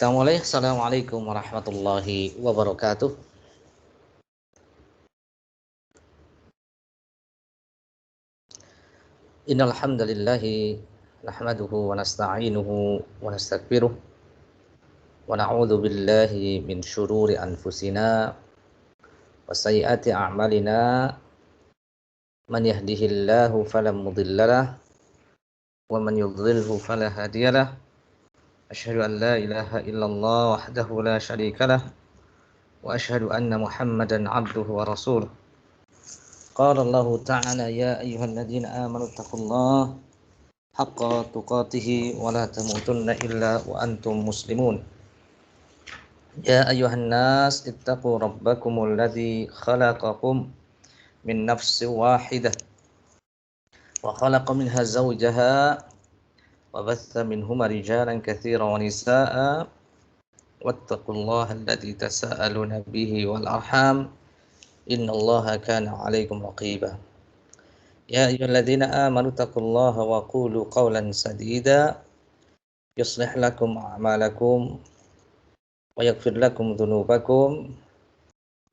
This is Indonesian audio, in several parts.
Kita mulai. Assalamualaikum warahmatullahi wabarakatuh. Innal hamdalillahi nahmaduhu wa nasta'inuhu wa nastaghfiruh wa na'udzu billahi min syururi anfusina wa sayyiati a'malina. Man yahdihillahu fala mudhillalah wa man yudlilhu fala hadiyalah. Asyhadu an la ilaha illallah wahdahu la syarikalah wa asyhadu anna Muhammadan 'abduhu wa rasuluh. Qala Allah ta'ala ya ayyuhalladzina amanu taqullaha haqqa tuqatih wa la tamutunna illa wa antum muslimun. Ya ayyuhan nas ittaqu rabbakumul ladzi khalaqakum min nafsin wahidah wa khalaqa minha zawjaha wa batha minhuma rijalan katsiran wa nisaa'a wattaqullaha alladzi tasaaluna bihi wal arham innallaha kana 'alaikum raqiba. Ya ayyuhalladzina amanu taqullaha wa qulu qawlan sadida yuslih lakum a'malakum wa yaghfir lakum dhunubakum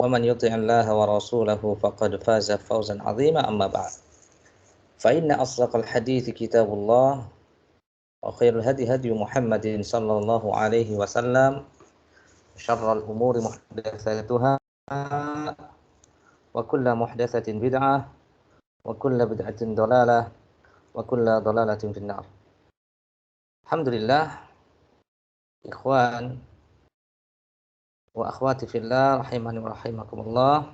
wa man yuti'illaha wa rasulahu faqad faza fawzan 'azima amma ba'd. Fa inna asdaqal hadithi kitabullah wa khairul hadi hadi Muhammadin sallallahu alaihi wasallam wa syarral umuri muhdatsatuha wa kullu muhdatsatin bid'ah wa kullu bid'atin dhalalah wa kullu dhalalatin finnar. Alhamdulillah, ikhwan wa akhwati fillah rahimani wa rahimakumullah.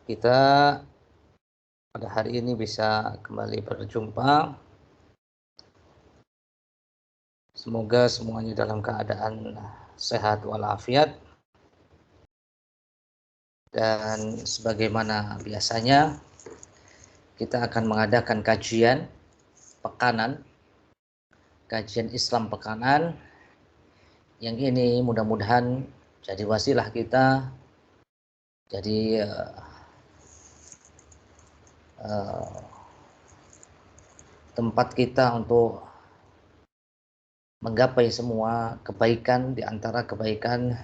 Kita pada hari ini bisa kembali berjumpa. Semoga semuanya dalam keadaan sehat walafiat. Dan sebagaimana biasanya kita akan mengadakan kajian pekanan, kajian Islam pekanan, yang ini mudah-mudahan jadi wasilah kita, jadi tempat kita untuk menggapai semua kebaikan, di antara kebaikan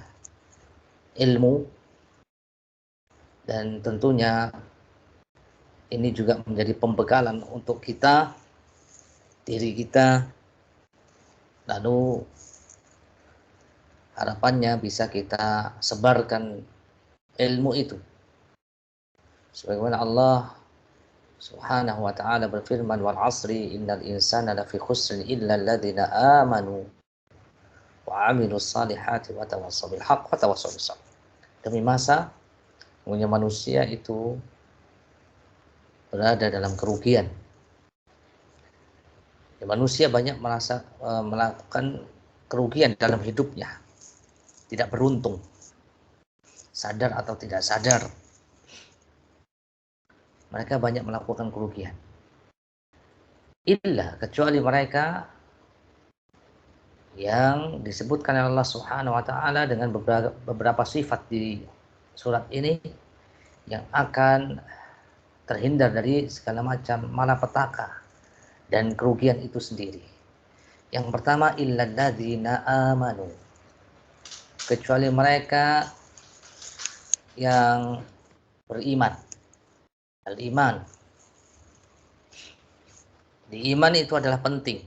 ilmu. Dan tentunya ini juga menjadi pembekalan untuk kita, diri kita, lalu harapannya bisa kita sebarkan ilmu itu. Sebagaimana Allah Subhanahu wa ta'ala berfirman, wal 'asri innal insana lafi khusrin illa alladzina amanu wa 'amilus salihati wa tawassaw bil haqq wa tawassaw bis sabr. Demi masa sesungguhnya manusia itu berada dalam kerugian. Ya, manusia banyak melakukan kerugian dalam hidupnya, tidak beruntung, sadar atau tidak sadar. Mereka banyak melakukan kerugian. Illa, kecuali mereka yang disebutkan oleh Allah Subhanahu wa ta'ala dengan beberapa sifat di surat ini, yang akan terhindar dari segala macam malapetaka dan kerugian itu sendiri. Yang pertama, illal ladzina amanu, kecuali mereka yang beriman. Al-iman, di iman itu adalah penting,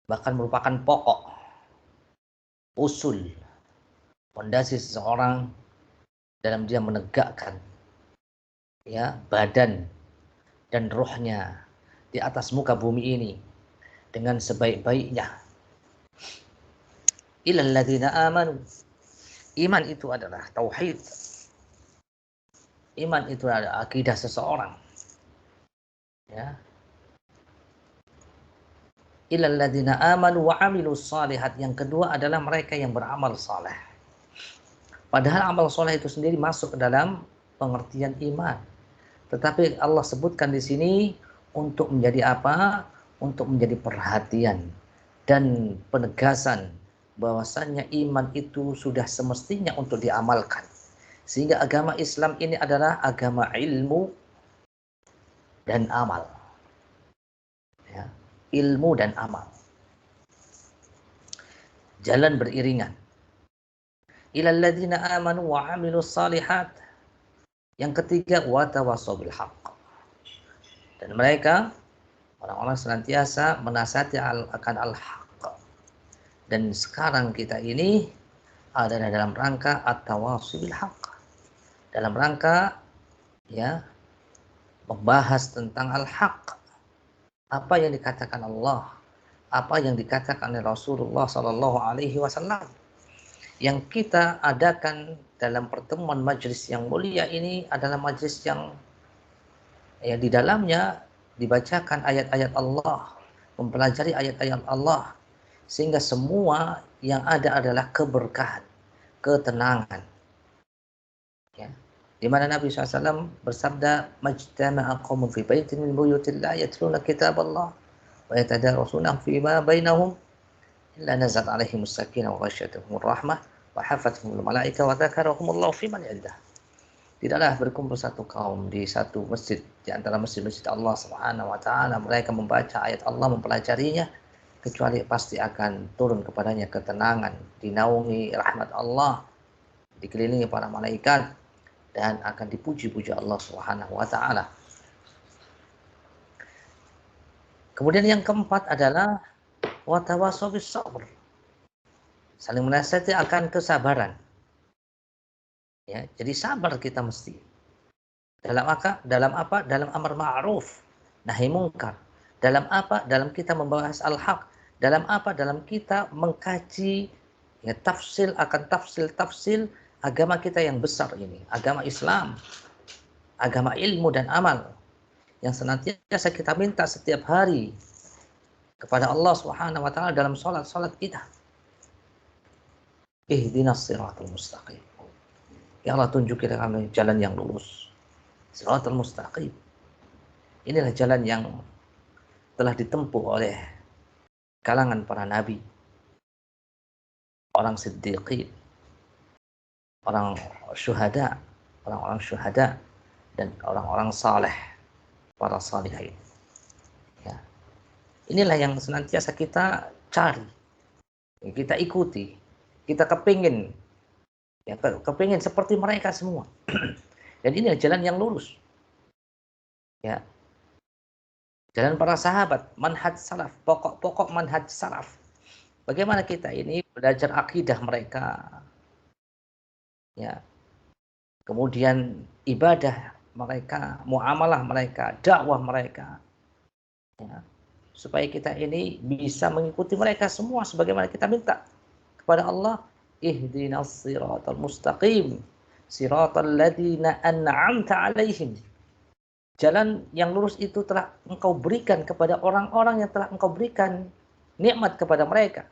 bahkan merupakan pokok, usul, fondasi seseorang dalam dia menegakkan badan dan rohnya di atas muka bumi ini dengan sebaik-baiknya. Illal ladzina amanu, iman itu adalah tauhid. Iman itu adalah akidah seseorang. Ya. Illal ladzina amanu wa 'amilus shalihat, yang kedua adalah mereka yang beramal saleh. Padahal amal saleh itu sendiri masuk ke dalam pengertian iman. Tetapi Allah sebutkan di sini untuk menjadi apa? Untuk menjadi perhatian dan penegasan bahwasannya iman itu sudah semestinya untuk diamalkan. Sehingga agama Islam ini adalah agama ilmu dan amal. Ya, ilmu dan amal. jalan beriringan. Ilal ladzina amanu wa 'amilus shalihat. Yang ketiga, wa tawassaw bil haqq. Dan mereka orang-orang senantiasa menasihati akan al-haq. Dan sekarang kita ini adalah dalam rangka at-tawassaw bil haqq. Dalam rangka ya membahas tentang al-haq. Apa yang dikatakan Allah, apa yang dikatakan oleh Rasulullah sallallahu alaihi wasallam. Yang kita adakan dalam pertemuan majelis yang mulia ini adalah majelis yang di dalamnya dibacakan ayat-ayat Allah, mempelajari ayat-ayat Allah, sehingga semua yang ada adalah keberkahan, ketenangan. Ya. Di mana Nabi SAW bersabda, "Majtama'a qaumun fi baitin min buyutillah yatluna kitaballah wa yatadarasunahu fima bainahum illa nazat alaihimus sakinah wa ghasyiyatuhumur rahmah wa hafathumul malaika wa dzakarahumullahu fi man 'indah." Tidaklah berkumpul satu kaum di satu masjid di antara masjid-masjid Allah Subhanahu wa taala, mereka membaca ayat Allah, mempelajarinya, kecuali pasti akan turun kepadanya ketenangan, dinaungi rahmat Allah, dikelilingi para malaikat, dan akan dipuji-puji Allah Subhanahu wa taala. Kemudian yang keempat adalah wa tawassaw bis sabr. Saling menasihati akan kesabaran. Ya, jadi sabar kita mesti. Dalam apa? Dalam amar ma'ruf, nahi mungkar. Dalam apa? Dalam kita membahas al-haq. Dalam apa? Dalam kita mengkaji tafsil akan tafsil agama kita yang besar ini, agama Islam, agama ilmu dan amal, yang senantiasa kita minta setiap hari kepada Allah Subhanahu wa taala dalam salat kita. Ihdinas siratal mustaqim. Ya Allah, tunjukilah kami jalan yang lurus. Siratal mustaqim. Inilah jalan yang telah ditempuh oleh kalangan para nabi, orang siddiqin, orang syuhada, orang-orang syuhada, dan orang-orang saleh, para salihin. Ya. Inilah yang senantiasa kita cari, kita ikuti, kita kepingin seperti mereka semua. Dan ini jalan yang lurus. Ya. Jalan para sahabat, manhaj salaf, pokok-pokok manhaj salaf. Bagaimana kita ini belajar akidah mereka. Ya. Kemudian ibadah mereka, muamalah mereka, dakwah mereka. Ya. Supaya kita ini bisa mengikuti mereka semua sebagaimana kita minta kepada Allah, ihdinas siratal mustaqim, siratal ladzina an'amta 'alaihim. Jalan yang lurus itu telah engkau berikan kepada orang-orang yang telah engkau berikan nikmat kepada mereka.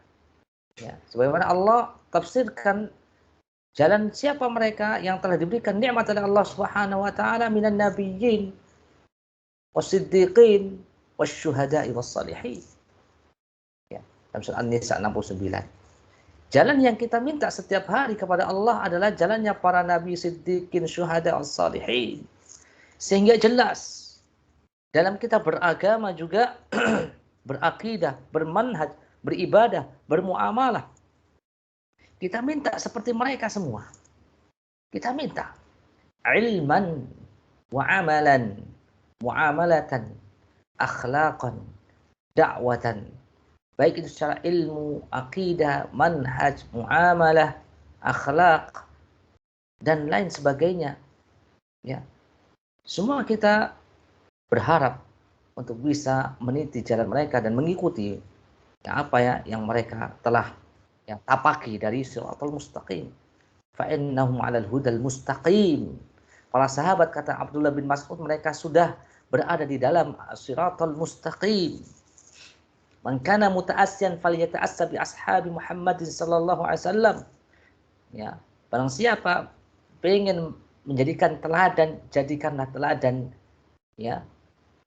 Ya, sebagaimana Allah tafsirkan jalan siapa mereka yang telah diberikan nikmat oleh Allah Subhanahu wa taala minan nabiyyin wasiddiqin wasyuhada'i wassalihin. Ya, dalam surah An-Nisa 69. Jalan yang kita minta setiap hari kepada Allah adalah jalannya para nabi, siddiqin, syuhada, wassalihin. Sehingga jelas dalam kita beragama juga berakidah, bermanhaj, beribadah, bermuamalah. Kita minta seperti mereka semua. Kita minta ilman wa amalan, muamalatan, akhlaqan, da'watan. Baik itu secara ilmu, akidah, manhaj, muamalah, akhlaq, dan lain sebagainya. Ya. Semua kita berharap untuk bisa meniti jalan mereka dan mengikuti yang mereka telah tapaki dari siratal mustaqim. Fa innahum 'alal hudal mustaqim. Para sahabat, kata Abdullah bin Mas'ud, mereka sudah berada di dalam siratal mustaqim. Man kana muta'assiyan falyata'assa bi ashabi Muhammadin sallallahu alaihi wasallam. Ya, barang siapa ingin menjadikan teladan, jadikanlah teladan ya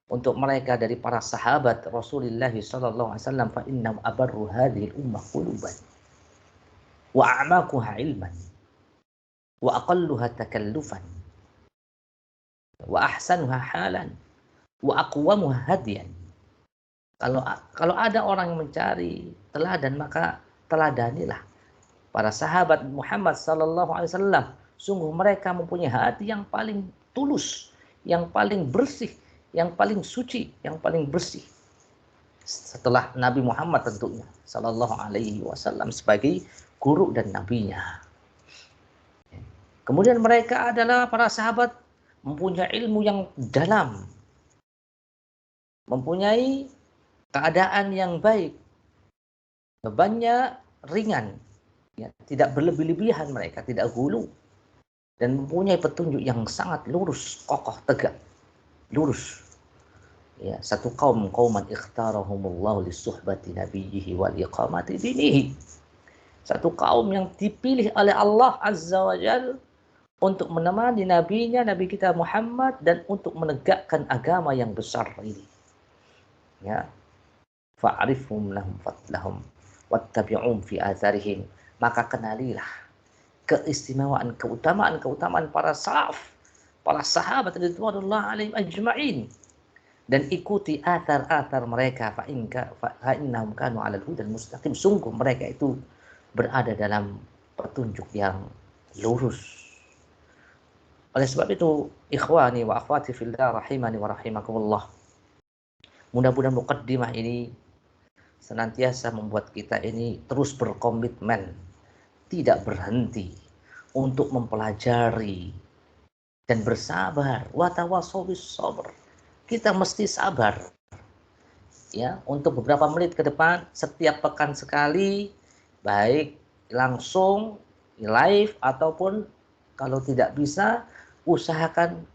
untuk mereka dari para sahabat Rasulullah sallallahu alaihi wasallam, fa innahum abarru hadhil ummah quluban wa a'maquha ilman wa aqalluha takallufan wa ahsanuha halan wa aqwamuha hadiyan. Kalau ada orang yang mencari teladan, maka teladanilah para sahabat Muhammad sallallahu alaihi wasallam. Sungguh mereka mempunyai hati yang paling tulus, yang paling bersih, yang paling suci, yang paling bersih. Setelah Nabi Muhammad tentunya sallallahu alaihi wasallam sebagai guru dan nabinya. Kemudian mereka adalah para sahabat mempunyai ilmu yang dalam, mempunyai keadaan yang baik, bebannya ringan, ya, tidak berlebih-lebihan mereka, tidak gulu, dan mempunyai petunjuk yang sangat lurus, kokoh, tegak, lurus. Ya, satu kaum qauman ikhtarahumullahu lisuhbati nabiyhi wal iqamati dinihi. Satu kaum yang dipilih oleh Allah Azza wa Jalla untuk menemani nabinya, Nabi kita Muhammad, dan untuk menegakkan agama yang besar ini. Ya. Fa'rifhum lahum fadlahum wattabi'um fi atharihim. Maka kenalilah keistimewaan, keutamaan para salaf, para sahabat radhiyallahu alaihim ajma'in, dan ikuti athar-athar mereka. Fa'innahum kanu 'alal hudal mustaqim. Sungguh mereka itu berada dalam petunjuk yang lurus. Oleh sebab itu, ikhwani wa akhwati fillah rahimani wa rahimakumullah, mudah-mudahan muqaddimah ini senantiasa membuat kita ini terus berkomitmen, tidak berhenti untuk mempelajari dan bersabar. Wa tawassaw bis sabr. Kita mesti sabar. Ya, untuk beberapa menit ke depan, setiap pekan sekali, baik langsung live ataupun kalau tidak bisa, usahakan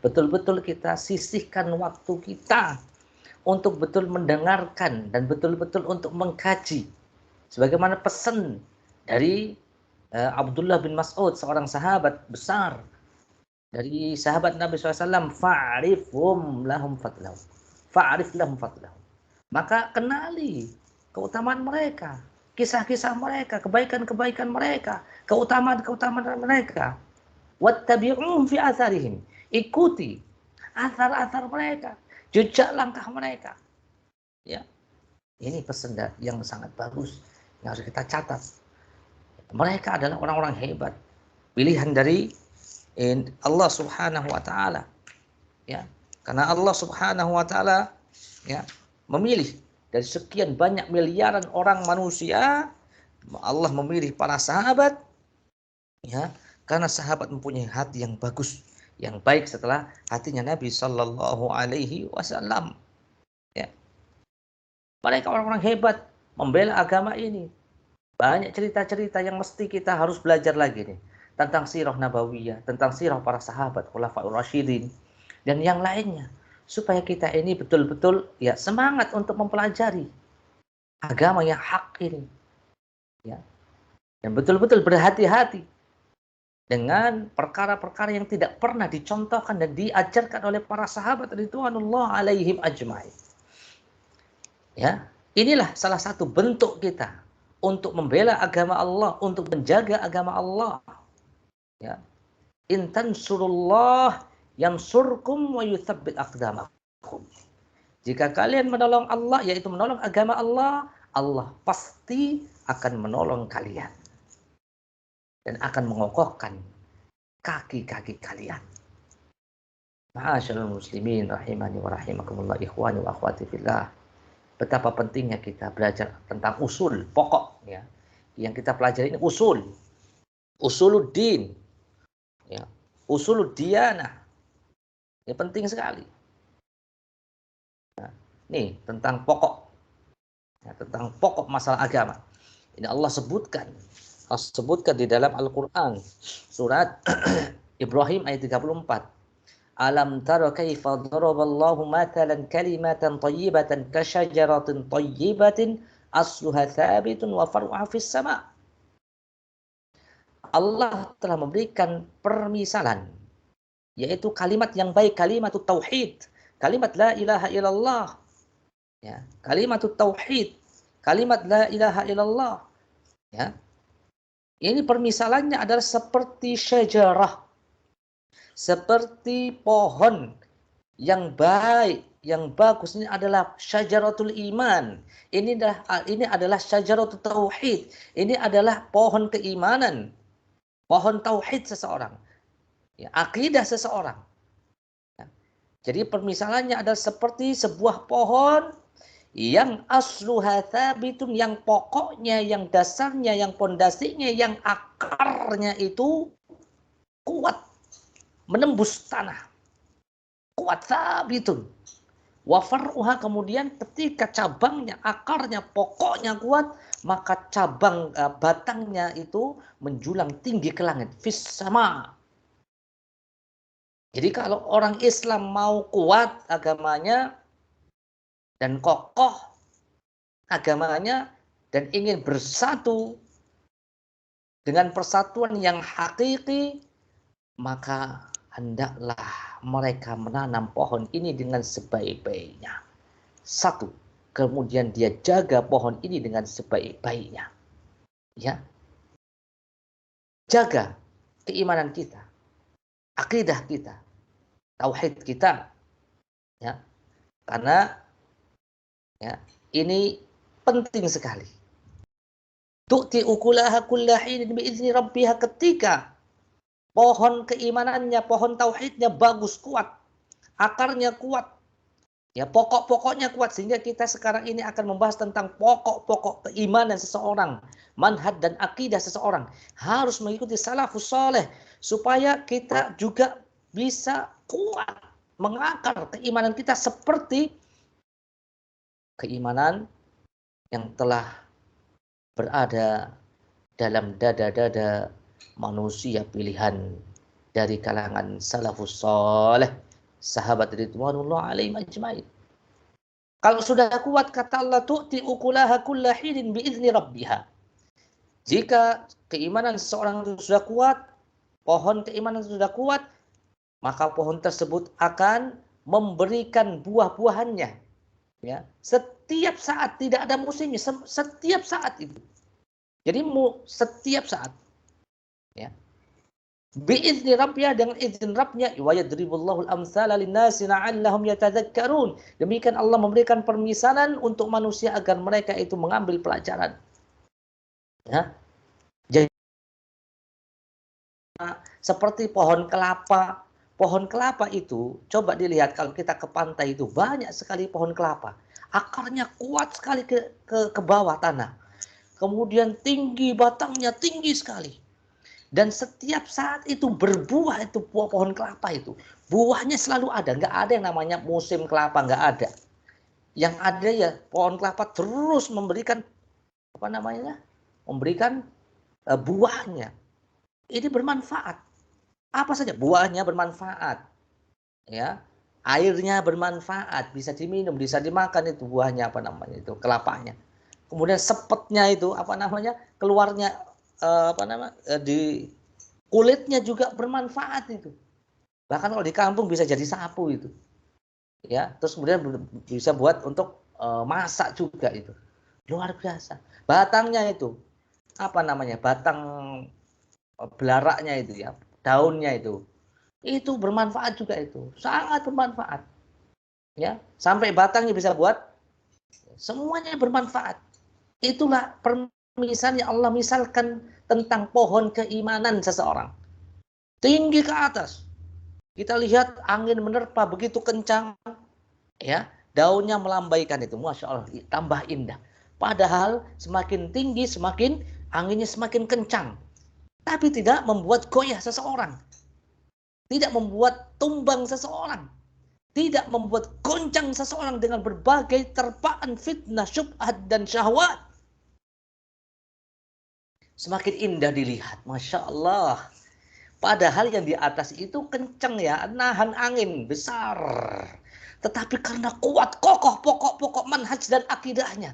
betul-betul kita sisihkan waktu kita untuk betul mendengarkan dan betul-betul untuk mengkaji. Sebagaimana pesan dari Abdullah bin Mas'ud, seorang sahabat besar dari sahabat Nabi SAW, fa'rifhum lahum fadlahum. Fa'rif lahum fadlahum. Maka kenali keutamaan mereka, kisah-kisah mereka, kebaikan-kebaikan mereka, keutamaan-keutamaan mereka. Wattabi'um fi atharihim. Ikuti athar-athar mereka, jejak langkah mereka. Ya. Ini pesan yang sangat bagus yang harus kita catat. Mereka adalah orang-orang hebat, pilihan dari Allah Subhanahu wa taala. Ya. Karena Allah Subhanahu wa taala, ya, memilih dari sekian banyak miliaran orang manusia, Allah memilih para sahabat, ya, karena sahabat mempunyai hati yang bagus, yang baik setelah hatinya Nabi sallallahu alaihi wasallam. Ya. Mereka orang-orang hebat membela agama ini. Banyak cerita-cerita yang mesti kita harus belajar lagi nih, tentang sirah nabawiyah, tentang sirah para sahabat, khulafaur rasyidin, dan yang lainnya, supaya kita ini betul-betul ya semangat untuk mempelajari agama yang hak ini, ya, dan betul-betul berhati-hati dengan perkara-perkara yang tidak pernah dicontohkan dan diajarkan oleh para sahabat ridwanullah alaihim ajma'in. Ya, inilah salah satu bentuk kita untuk membela agama Allah, untuk menjaga agama Allah. Ya. In tansurullah yansurkum wa yuthabbit aqdamakum. Jika kalian menolong Allah, yaitu menolong agama Allah, Allah pasti akan menolong kalian dan akan mengokohkan kaki-kaki kalian. Ma'asyiral muslimin rahimani wa rahimakumullah, ikhwani wa akhwati fillah. Betapa pentingnya kita belajar tentang usul pokok, ya. Yang kita pelajari ini usuluddin, ya, usuluddiyana. Ini penting sekali. Nah, nih tentang pokok, ya, tentang pokok masalah agama. Ini Allah sebutkan di dalam Al-Quran surat Ibrahim ayat 34. Alam tara kaifa daraballahu matalan kalimatan thayyibatan kasyajaratin thayyibatin asluha thabitun wa far'uha fis sama'. Allah telah memberikan permisalan, yaitu kalimat yang baik, kalimat tauhid, kalimat la ilaha illallah. Ya, kalimat tauhid, kalimat la ilaha illallah. Ya. Ini permisalannya adalah seperti syajarah, seperti pohon yang baik, yang bagus ini adalah syajaratul iman. Ini adalah syajaratul tauhid. Ini adalah pohon keimanan, pohon tauhid seseorang, ya, akidah seseorang. Ya. Jadi permisalannya adalah seperti sebuah pohon yang asluha thabitun, yang pokoknya, yang dasarnya, yang pondasinya, yang akarnya itu kuat, menembus tanah, kuat thabitun. Wa far'uha, kemudian ketika cabangnya, akarnya, pokoknya kuat, maka cabang batangnya itu menjulang tinggi ke langit, fis sama. Jadi kalau orang Islam mau kuat agamanya dan kokoh agamanya dan ingin bersatu dengan persatuan yang hakiki, maka hendaklah mereka menanam pohon ini dengan sebaik-baiknya. Satu, kemudian dia jaga pohon ini dengan sebaik-baiknya. Ya. Jaga keimanan kita, akidah kita, tauhid kita. Ya. Karena ya, ini penting sekali. Tu'ti ukulaha kullahinin biizni rabbiha, ketika pohon keimanannya, pohon tauhidnya bagus, kuat, akarnya kuat, ya, pokok-pokoknya kuat, sehingga kita sekarang ini akan membahas tentang pokok-pokok keimanan seseorang, manhaj dan akidah seseorang. Harus mengikuti salafus saleh supaya kita juga bisa kuat mengakar keimanan kita seperti keimanan yang telah berada dalam dada-dada manusia pilihan dari kalangan salafus saleh, sahabat ridwanullah alaihim ajmain. Kalau sudah kuat, kata Allah, tu'ti ukulaha kullahinin biizni rabbiha. Jika keimanan seseorang itu sudah kuat, pohon keimanan sudah kuat, maka pohon tersebut akan memberikan buah-buahannya, ya, setiap saat, tidak ada musimnya, setiap saat itu. Jadi setiap saat, ya. Biizni rabbiha, dengan izin Rabbnya, wa yadribullahu al-amsala linnasi la'allahum yatadzakkarun. Demikian Allah memberikan permisalan untuk manusia agar mereka itu mengambil pelajaran. Ya. Jadi seperti pohon kelapa. Pohon kelapa itu, coba dilihat kalau kita ke pantai itu banyak sekali pohon kelapa. Akarnya kuat sekali ke bawah tanah. Kemudian tinggi, batangnya tinggi sekali. Dan setiap saat itu berbuah itu pohon kelapa itu. Buahnya selalu ada. Nggak ada yang namanya musim kelapa, nggak ada. Yang ada ya pohon kelapa terus memberikan memberikan buahnya. Ini bermanfaat. Apa saja buahnya bermanfaat. Ya. Airnya bermanfaat, bisa diminum, bisa dimakan itu buahnya itu kelapanya. Kemudian sepetnya itu keluarnya di kulitnya juga bermanfaat itu. Bahkan kalau di kampung bisa jadi sapu itu. Ya, terus kemudian bisa buat untuk masak juga itu. Luar biasa. Batangnya itu batang belaraknya itu ya, daunnya itu bermanfaat juga itu. Sangat bermanfaat. Ya, sampai batangnya bisa buat, semuanya bermanfaat. Itulah permisalan yang Allah misalkan tentang pohon keimanan seseorang. Tinggi ke atas. Kita lihat angin menerpa begitu kencang, ya, daunnya melambaikan itu, masya Allah, tambah indah. Padahal semakin tinggi, semakin anginnya semakin kencang, tapi tidak membuat goyah seseorang, tidak membuat tumbang seseorang, tidak membuat goncang seseorang dengan berbagai terpaan fitnah, syubhat dan syahwat. Semakin indah dilihat, masya Allah. Padahal yang di atas itu kencang ya, nahan angin besar. Tetapi karena kuat, kokoh pokok-pokok manhaj dan akidahnya,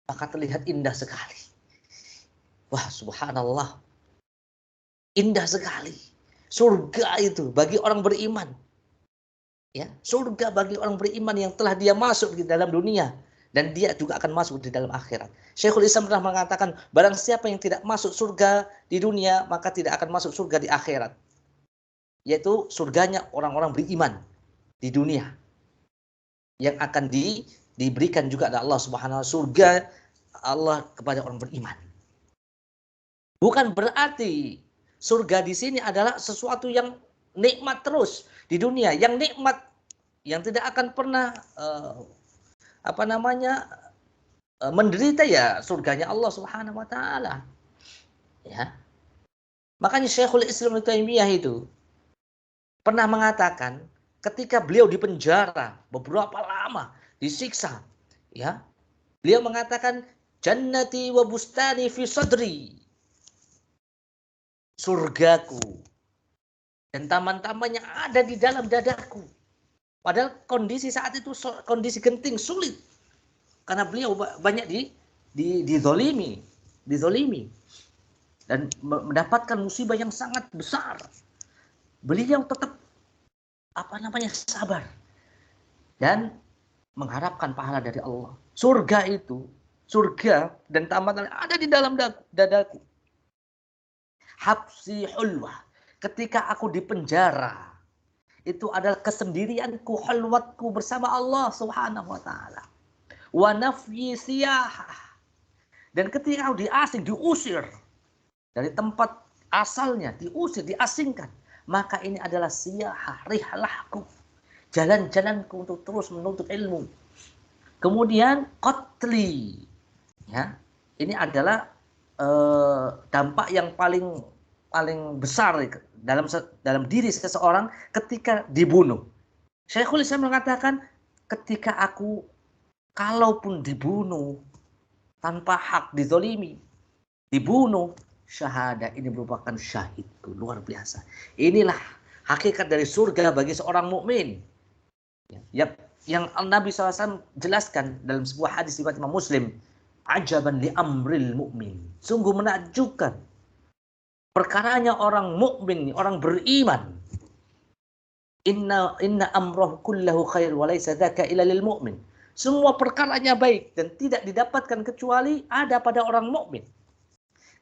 maka terlihat indah sekali. Wah, subhanallah. Indah sekali. Surga itu bagi orang beriman. Ya, surga bagi orang beriman yang telah dia masuk di dalam dunia. Dan dia juga akan masuk di dalam akhirat. Syekhul Islam pernah mengatakan, barang siapa yang tidak masuk surga di dunia, maka tidak akan masuk surga di akhirat. Yaitu surganya orang-orang beriman di dunia. yang akan diberikan juga oleh Allah Subhanahu wa taala, surga Allah kepada orang beriman. Bukan berarti surga di sini adalah sesuatu yang nikmat terus di dunia, yang nikmat, yang tidak akan pernah menderita, ya surganya Allah Subhanahu wa taala. Ya. Makanya Syekhul Islam Ibnu Taimiyah itu pernah mengatakan ketika beliau di penjara beberapa lama, disiksa, ya. Beliau mengatakan jannati wa bustani fi sadri. Surgaku dan taman-tamannya ada di dalam dadaku. Padahal kondisi saat itu kondisi genting, sulit. Karena beliau banyak dizolimi dan mendapatkan musibah yang sangat besar. Beliau tetap sabar dan mengharapkan pahala dari Allah. Surga dan taman ada di dalam dadaku. Habsi hulwah. Ketika aku di penjara, itu adalah kesendirianku, halwatku bersama Allah Subhanahu wa taala. Wa nafyi siyahah. Dan ketika aku diusir dari tempat asalnya, diasingkan, maka ini adalah siyahah, rihlahku, jalan-jalanku untuk terus menuntut ilmu. Kemudian qatli, ya. Ini adalah dampak yang paling besar dalam diri seseorang ketika dibunuh. Syekhul Islam mengatakan ketika aku kalaupun dibunuh tanpa hak, dizolimi, dibunuh, syahadah ini merupakan syahidku. Luar biasa. Inilah hakikat dari surga bagi seorang mukmin. Yang Nabi SAW jelaskan dalam sebuah hadis riwayat Imam Muslim, ajaban li amril mu'min. Sungguh menakjubkan perkaranya orang mukmin, orang beriman. Inna amrahu kullahu khair wa laysa dzaka illa lil mu'min. Semua perkaranya baik dan tidak didapatkan kecuali ada pada orang mukmin.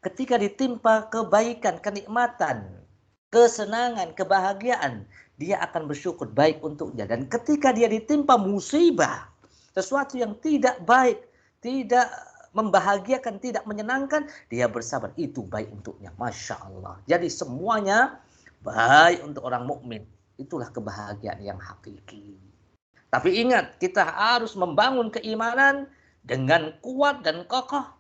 Ketika ditimpa kebaikan, kenikmatan, kesenangan, kebahagiaan, dia akan bersyukur baik untuknya. Dan ketika dia ditimpa musibah, sesuatu yang tidak baik, tidak membahagiakan, tidak menyenangkan, dia bersabar. Itu baik untuknya. Masya Allah. Jadi semuanya baik untuk orang mukmin. Itulah kebahagiaan yang hakiki. Tapi ingat, kita harus membangun keimanan dengan kuat dan kokoh.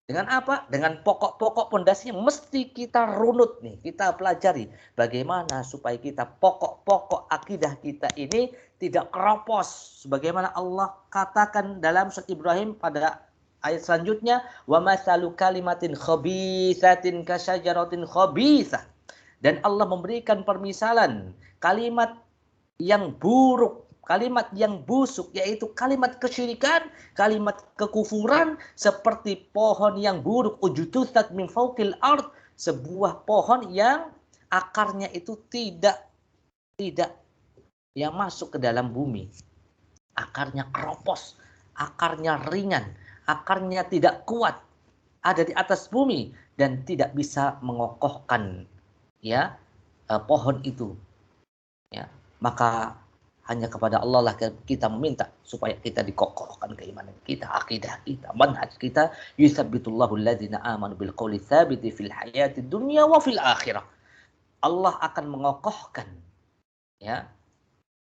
Dengan apa? Dengan pokok-pokok pondasi yang mesti kita runut nih, kita pelajari. Bagaimana supaya kita pokok-pokok akidah kita ini tidak keropos. Sebagaimana Allah katakan dalam surat Ibrahim pada ayat selanjutnya, wa mathalu kalimatin khabithatin kasyajaratin khabithah. Dan Allah memberikan permisalan kalimat yang buruk, kalimat yang busuk, yaitu kalimat kesyirikan, kalimat kekufuran, seperti pohon yang buruk, ujututhat min fawqil ard, sebuah pohon yang akarnya itu tidak yang masuk ke dalam bumi. Akarnya keropos, akarnya ringan, akarnya tidak kuat, ada di atas bumi dan tidak bisa mengokohkan pohon itu. Ya, maka hanya kepada Allah lah kita meminta supaya kita dikokohkan keimanan kita, akidah kita, manhaj kita. Yutsabbitullahu alladzina amanu bil qouli tsabiti fil hayatid dunya wa fil akhirah. Allah akan mengokohkan, ya,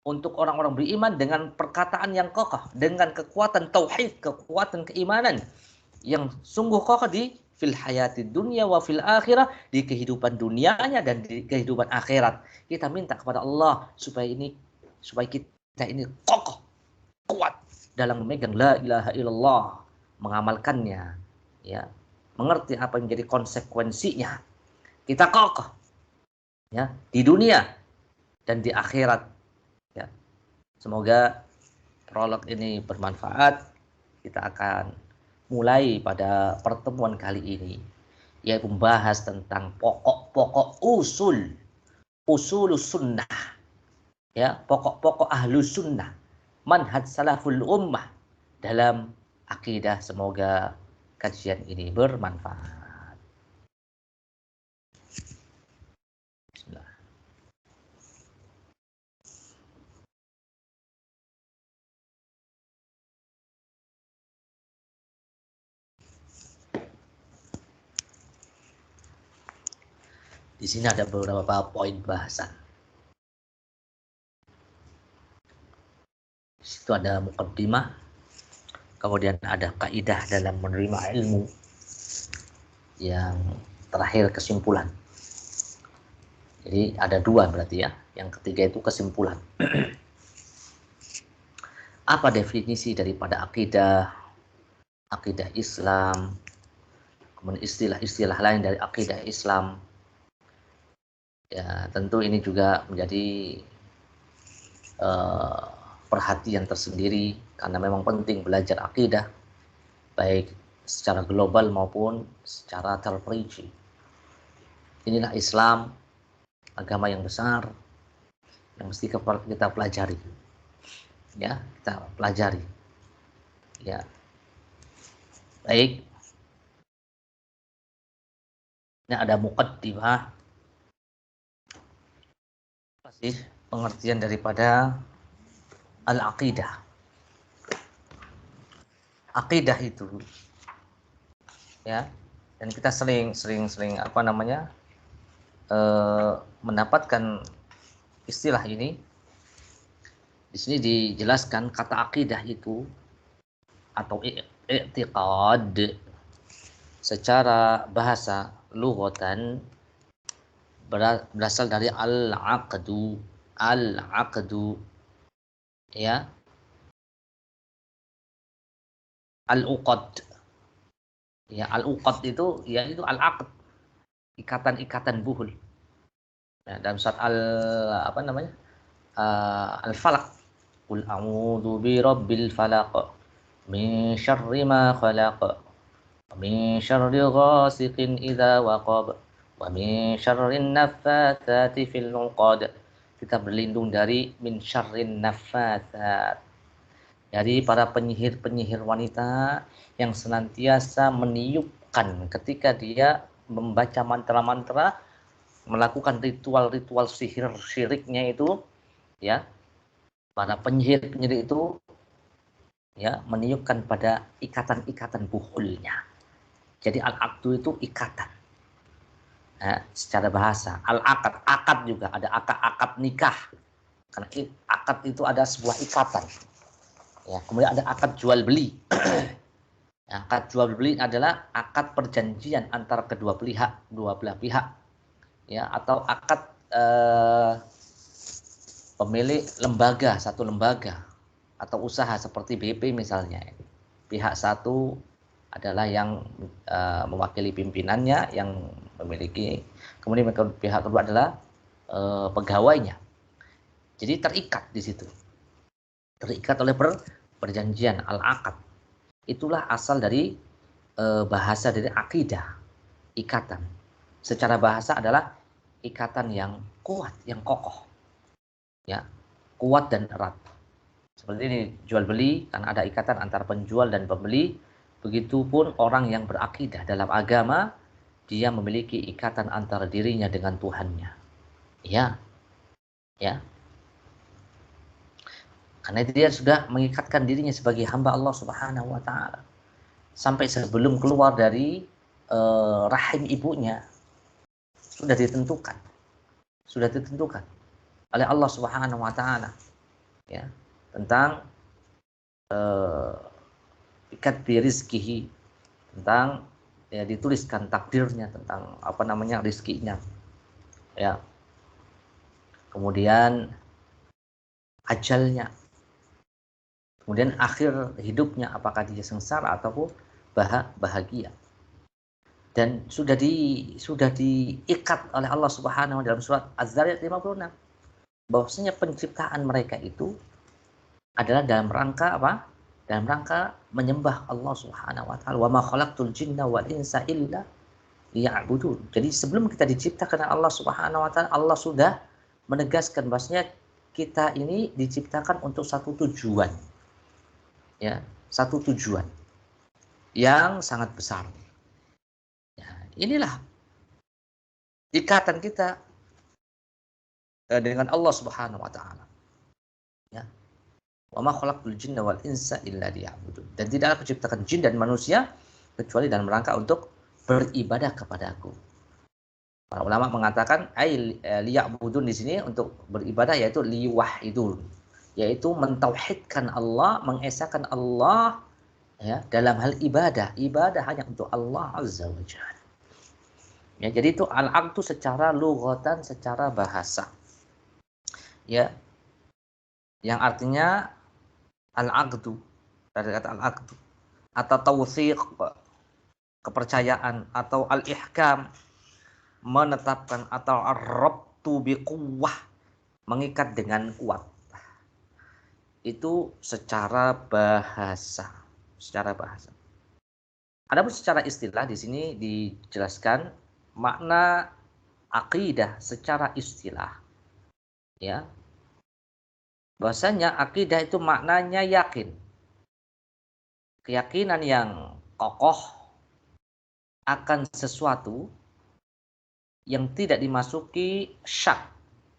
untuk orang-orang beriman dengan perkataan yang kokoh, dengan kekuatan tauhid, kekuatan keimanan yang sungguh kokoh di fil hayatid dunya wa fil akhirah, di kehidupan dunianya dan di kehidupan akhirat. Kita minta kepada Allah supaya kita ini kokoh, kuat dalam memegang la ilaha illallah, mengamalkannya, ya, mengerti apa yang menjadi konsekuensinya. Kita kokoh, ya, di dunia dan di akhirat. Ya. Semoga prolog ini bermanfaat. Kita akan mulai pada pertemuan kali ini, yaitu membahas tentang pokok-pokok usulus sunnah, ya, pokok-pokok ahlus sunnah, manhaj salaful ummah dalam akidah. Semoga kajian ini bermanfaat. Di sini ada beberapa poin bahasan. Di situ ada muqaddimah, kemudian ada kaidah dalam menerima ilmu, yang terakhir kesimpulan. Jadi ada dua berarti ya. Yang ketiga itu kesimpulan. Apa definisi daripada akidah, akidah Islam, kemudian istilah-istilah lain dari akidah Islam. Ya, tentu ini juga menjadi perhatian tersendiri karena memang penting belajar akidah baik secara global maupun secara terperinci. Inilah Islam, agama yang besar yang mesti kita pelajari. Ya, kita pelajari. Ya. Baik. Ini ada muqaddimah. Apa sih pengertian daripada al-aqidah? Aqidah itu ya, dan kita sering mendapatkan istilah ini. Di sini dijelaskan kata aqidah itu atau i'tiqad secara bahasa lughatan berasal dari al-aqdu ya, al-uqad ya, al-uqad itu ya itu al-aqd, ikatan-ikatan buhul. Nah, dalam surat al-falaq, qul a'udzu birabbil falaq min syarri ma khalaq wa min syarri ghasiqin idza waqab wa min syarrin naffatsati fil 'uqad. Kita berlindung dari min syarrin naffatsat, dari para penyihir-penyihir wanita yang senantiasa meniupkan ketika dia membaca mantra-mantra, melakukan ritual-ritual sihir syiriknya itu ya. Para penyihir-penyihir itu ya meniupkan pada ikatan-ikatan buhulnya. Jadi al-aqdu itu ikatan. Nah, secara bahasa al-aqad, akad juga ada akad nikah. Karena akad itu ada sebuah ikatan. Ya, kemudian ada akad jual beli. Akad jual beli adalah akad perjanjian antara dua belah pihak. Ya, atau akad pemilik lembaga, satu lembaga atau usaha seperti BP misalnya. Pihak satu adalah yang mewakili pimpinannya yang memiliki, kemudian pihak kedua adalah pegawainya. Jadi terikat di situ. Terikat oleh perjanjian al-aqad. Itulah asal dari bahasa dari akidah, ikatan. Secara bahasa adalah ikatan yang kuat, yang kokoh. Ya, kuat dan erat. Seperti ini jual beli karena ada ikatan antara penjual dan pembeli. Begitupun orang yang berakidah dalam agama, dia memiliki ikatan antara dirinya dengan Tuhannya. Ya. Ya. Karena itu dia sudah mengikatkan dirinya sebagai hamba Allah Subhanahu wa taala. Sampai sebelum keluar dari rahim ibunya sudah ditentukan. Sudah ditentukan oleh Allah Subhanahu wa taala. Ya, tentang ikat birizkihi, tentang ya dituliskan takdirnya, tentang rizkinya. Ya. Kemudian ajalnya. Kemudian akhir hidupnya, apakah dia sengsara ataupun bahagia. Dan sudah diikat oleh Allah Subhanahu wa taala dalam surat Az-Zariyat 56 bahwasanya penciptaan mereka itu adalah dalam rangka apa? Dalam rangka menyembah Allah Subhanahu wa taala. Wa ma khalaqtul jinna wal insa illa liya'budun. Jadi sebelum kita diciptakan oleh Allah Subhanahu wa taala, Allah sudah menegaskan bahwasanya kita ini diciptakan untuk satu tujuan. Ya, satu tujuan yang sangat besar. Ya, inilah ikatan kita dengan Allah Subhanahu wa taala. Ya. Wa ma khalaqtul jinna wal insa illa liya'budun. Dan tidaklah kuciptakan jin dan manusia kecuali dalam rangka untuk beribadah kepadaku. Para ulama mengatakan liya'budun di sini untuk beribadah yaitu liwahidun, yaitu mentauhidkan Allah, mengesahkan Allah ya dalam hal ibadah. Ibadah hanya untuk Allah Azza wa Jalla. Ya, jadi itu al-aqdu secara lughatan, secara bahasa. Ya, yang artinya al-aqdu, dari kata al-aqdu atau tawthiq, kepercayaan, atau al-ihkam, menetapkan, atau ar-rabtu biquwwah, mengikat dengan kuat. Itu secara bahasa, secara bahasa. Adapun secara istilah di sini dijelaskan makna akidah secara istilah. Ya. Bahwasanya akidah itu maknanya yakin. Keyakinan yang kokoh akan sesuatu yang tidak dimasuki syak,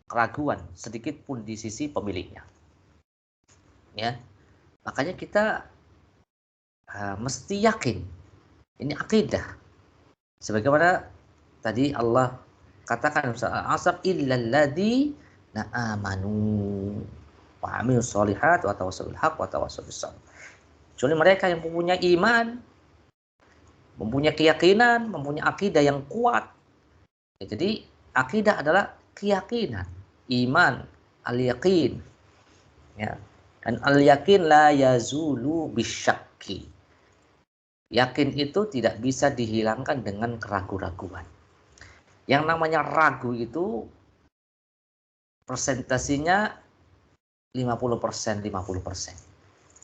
keraguan sedikit pun di sisi pemiliknya. Ya, makanya kita mesti yakin. Ini akidah. Sebagaimana tadi Allah katakan asar illal ladzina amanu wa amilus sholihat wa tawassaul haq wa tawassaul bis sabr. Kecuali mereka yang mempunyai iman, mempunyai keyakinan, mempunyai akidah yang kuat. Ya, jadi akidah adalah keyakinan, iman, al-yaqin. Ya. Dan al-yaqin la yazulu bisyakki. Yakin itu tidak bisa dihilangkan dengan keraguan-raguan. Yang namanya ragu itu persentasinya 50%, 50%.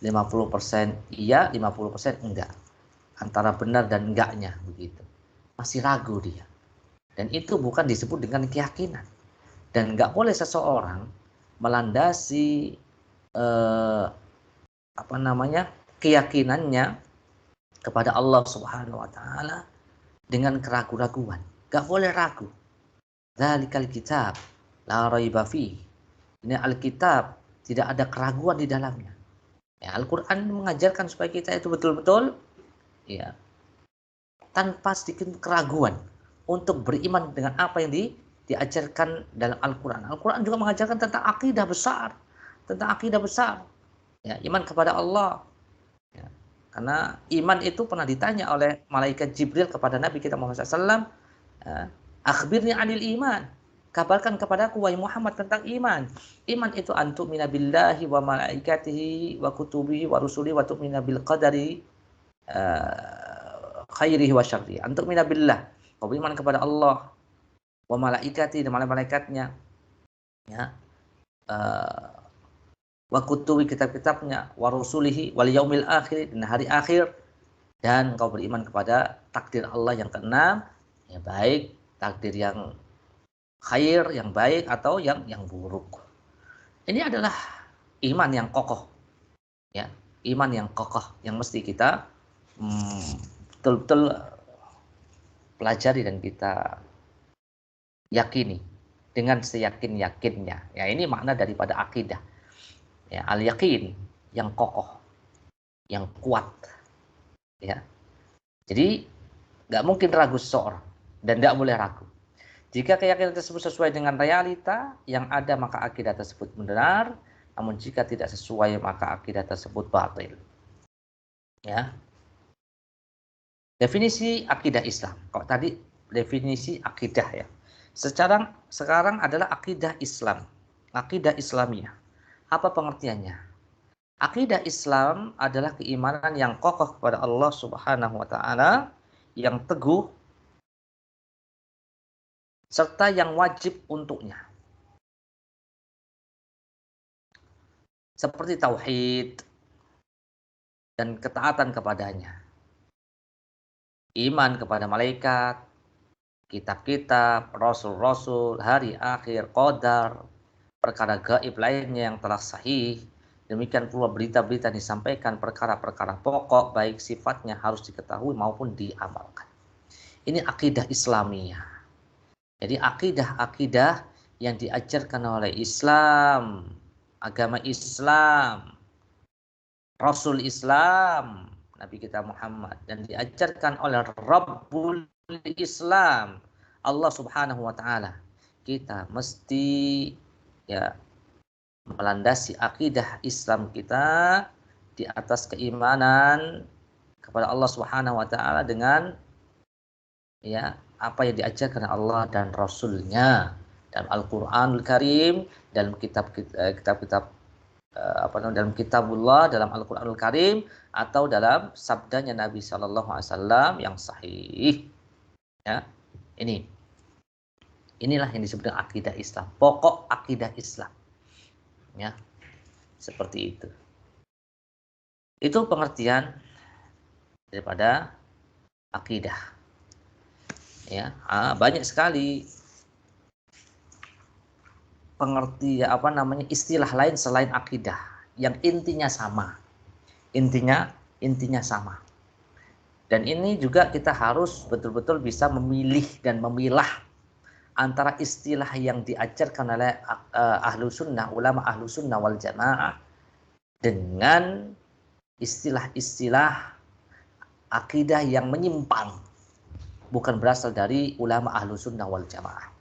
50% iya, 50% enggak. Antara benar dan enggaknya begitu. Masih ragu dia. Dan itu bukan disebut dengan keyakinan. Dan nggak boleh seseorang melandasi keyakinannya kepada Allah Subhanahu Wa Taala dengan keraguan-raguan. Nggak boleh ragu. Dzalikal kitab la raiba fi. Ini Alkitab, tidak ada keraguan di dalamnya. Ya, Al-Quran mengajarkan supaya kita itu betul-betul ya tanpa sedikit keraguan untuk beriman dengan apa yang diajarkan dalam Al-Quran. Al-Quran juga mengajarkan tentang akidah besar. Tentang akidah besar. Ya, iman kepada Allah. Ya, karena iman itu pernah ditanya oleh malaikat Jibril kepada Nabi kita Muhammad SAW. Akhbirni anil iman. Kabarkan kepadaku wahai Muhammad tentang iman. Iman itu antu'mina billahi wa malaikatihi wa kutubihi wa rusulihi wa tu'mina bil qadari khairihi wa syarrihi. Antu'mina billah. Kau beriman kepada Allah wa malaikati dan malaikatnya, ya, wa kutubi kitab-kitabnya, wa rusulihi wal yaumil akhir dan hari akhir, dan kau beriman kepada takdir Allah yang keenam, ya baik takdir yang khair, yang baik atau yang buruk. Ini adalah iman yang kokoh, ya, iman yang kokoh yang mesti kita betul-betul pelajari dan kita yakini dengan seyakin-yakinnya. Ya, ini makna daripada akidah. Ya, al-yakin yang kokoh, yang kuat. Ya. Jadi nggak mungkin ragu seseorang dan nggak boleh ragu. Jika keyakinan tersebut sesuai dengan realita yang ada, maka akidah tersebut benar. Namun jika tidak sesuai, maka akidah tersebut batil. Ya. Definisi akidah Islam. Kok tadi definisi akidah ya. Sekarang adalah akidah Islam, akidah Islamiyah. Apa pengertiannya? Akidah Islam adalah keimanan yang kokoh kepada Allah Subhanahu wa Ta'ala, yang teguh serta yang wajib untuknya. Seperti tauhid dan ketaatan kepadanya. Iman kepada malaikat, kitab-kitab, rasul-rasul, hari akhir, qadar, perkara gaib lainnya yang telah sahih. Demikian pula berita-berita disampaikan, perkara-perkara pokok baik sifatnya harus diketahui maupun diamalkan. Ini akidah Islamiyah. Jadi akidah-akidah yang diajarkan oleh Islam, agama Islam, Rasul Islam, Nabi kita Muhammad, dan diajarkan oleh Rabbul Islam, Allah Subhanahu wa taala. Kita mesti ya melandasi akidah Islam kita di atas keimanan kepada Allah Subhanahu wa taala dengan ya apa yang diajarkan Allah dan Rasul-Nya dalam Al-Qur'anul Karim, dalam kitab-kitab dalam kitabullah, dalam Al-Qur'anul Karim, atau dalam sabdanya Nabi Shallallahu Alaihi Wasallam yang sahih. Ya, inilah yang disebut dengan akidah Islam, pokok akidah Islam. Ya, seperti itu. Itu pengertian daripada akidah. Ya, banyak sekali istilah lain selain akidah yang intinya sama. Intinya sama. Dan ini juga kita harus betul-betul bisa memilih dan memilah antara istilah yang diajarkan oleh ulama ahlu sunnah wal jamaah dengan istilah-istilah akidah yang menyimpang, bukan berasal dari ulama ahlu sunnah wal jamaah.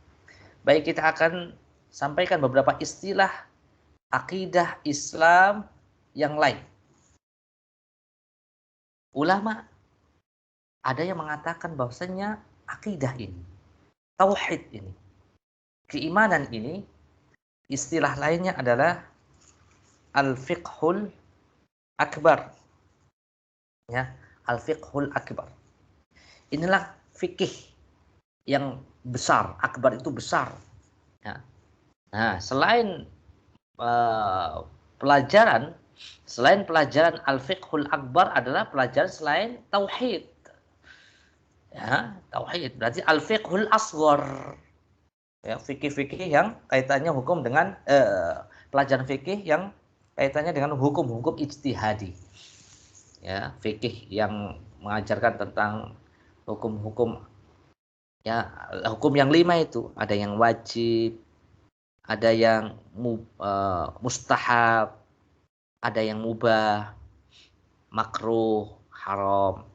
Baik, kita akan sampaikan beberapa istilah akidah Islam yang lain. Ulama ada yang mengatakan bahwasanya akidah ini, tauhid ini, keimanan ini, istilah lainnya adalah al-fiqhul akbar. Ya, al-fiqhul akbar. Inilah fikih yang besar, akbar itu besar. Ya. Nah, selain pelajaran al-fiqhul akbar adalah pelajaran selain tauhid. Ya, tauhid berarti al-fiqhul asghar. Ya, fikih-fikih yang kaitannya hukum dengan pelajaran fikih yang kaitannya dengan hukum-hukum ijtihadi. Ya, fikih yang mengajarkan tentang hukum-hukum hukum yang 5 itu, ada yang wajib, ada yang mustahab, ada yang mubah, makruh, haram.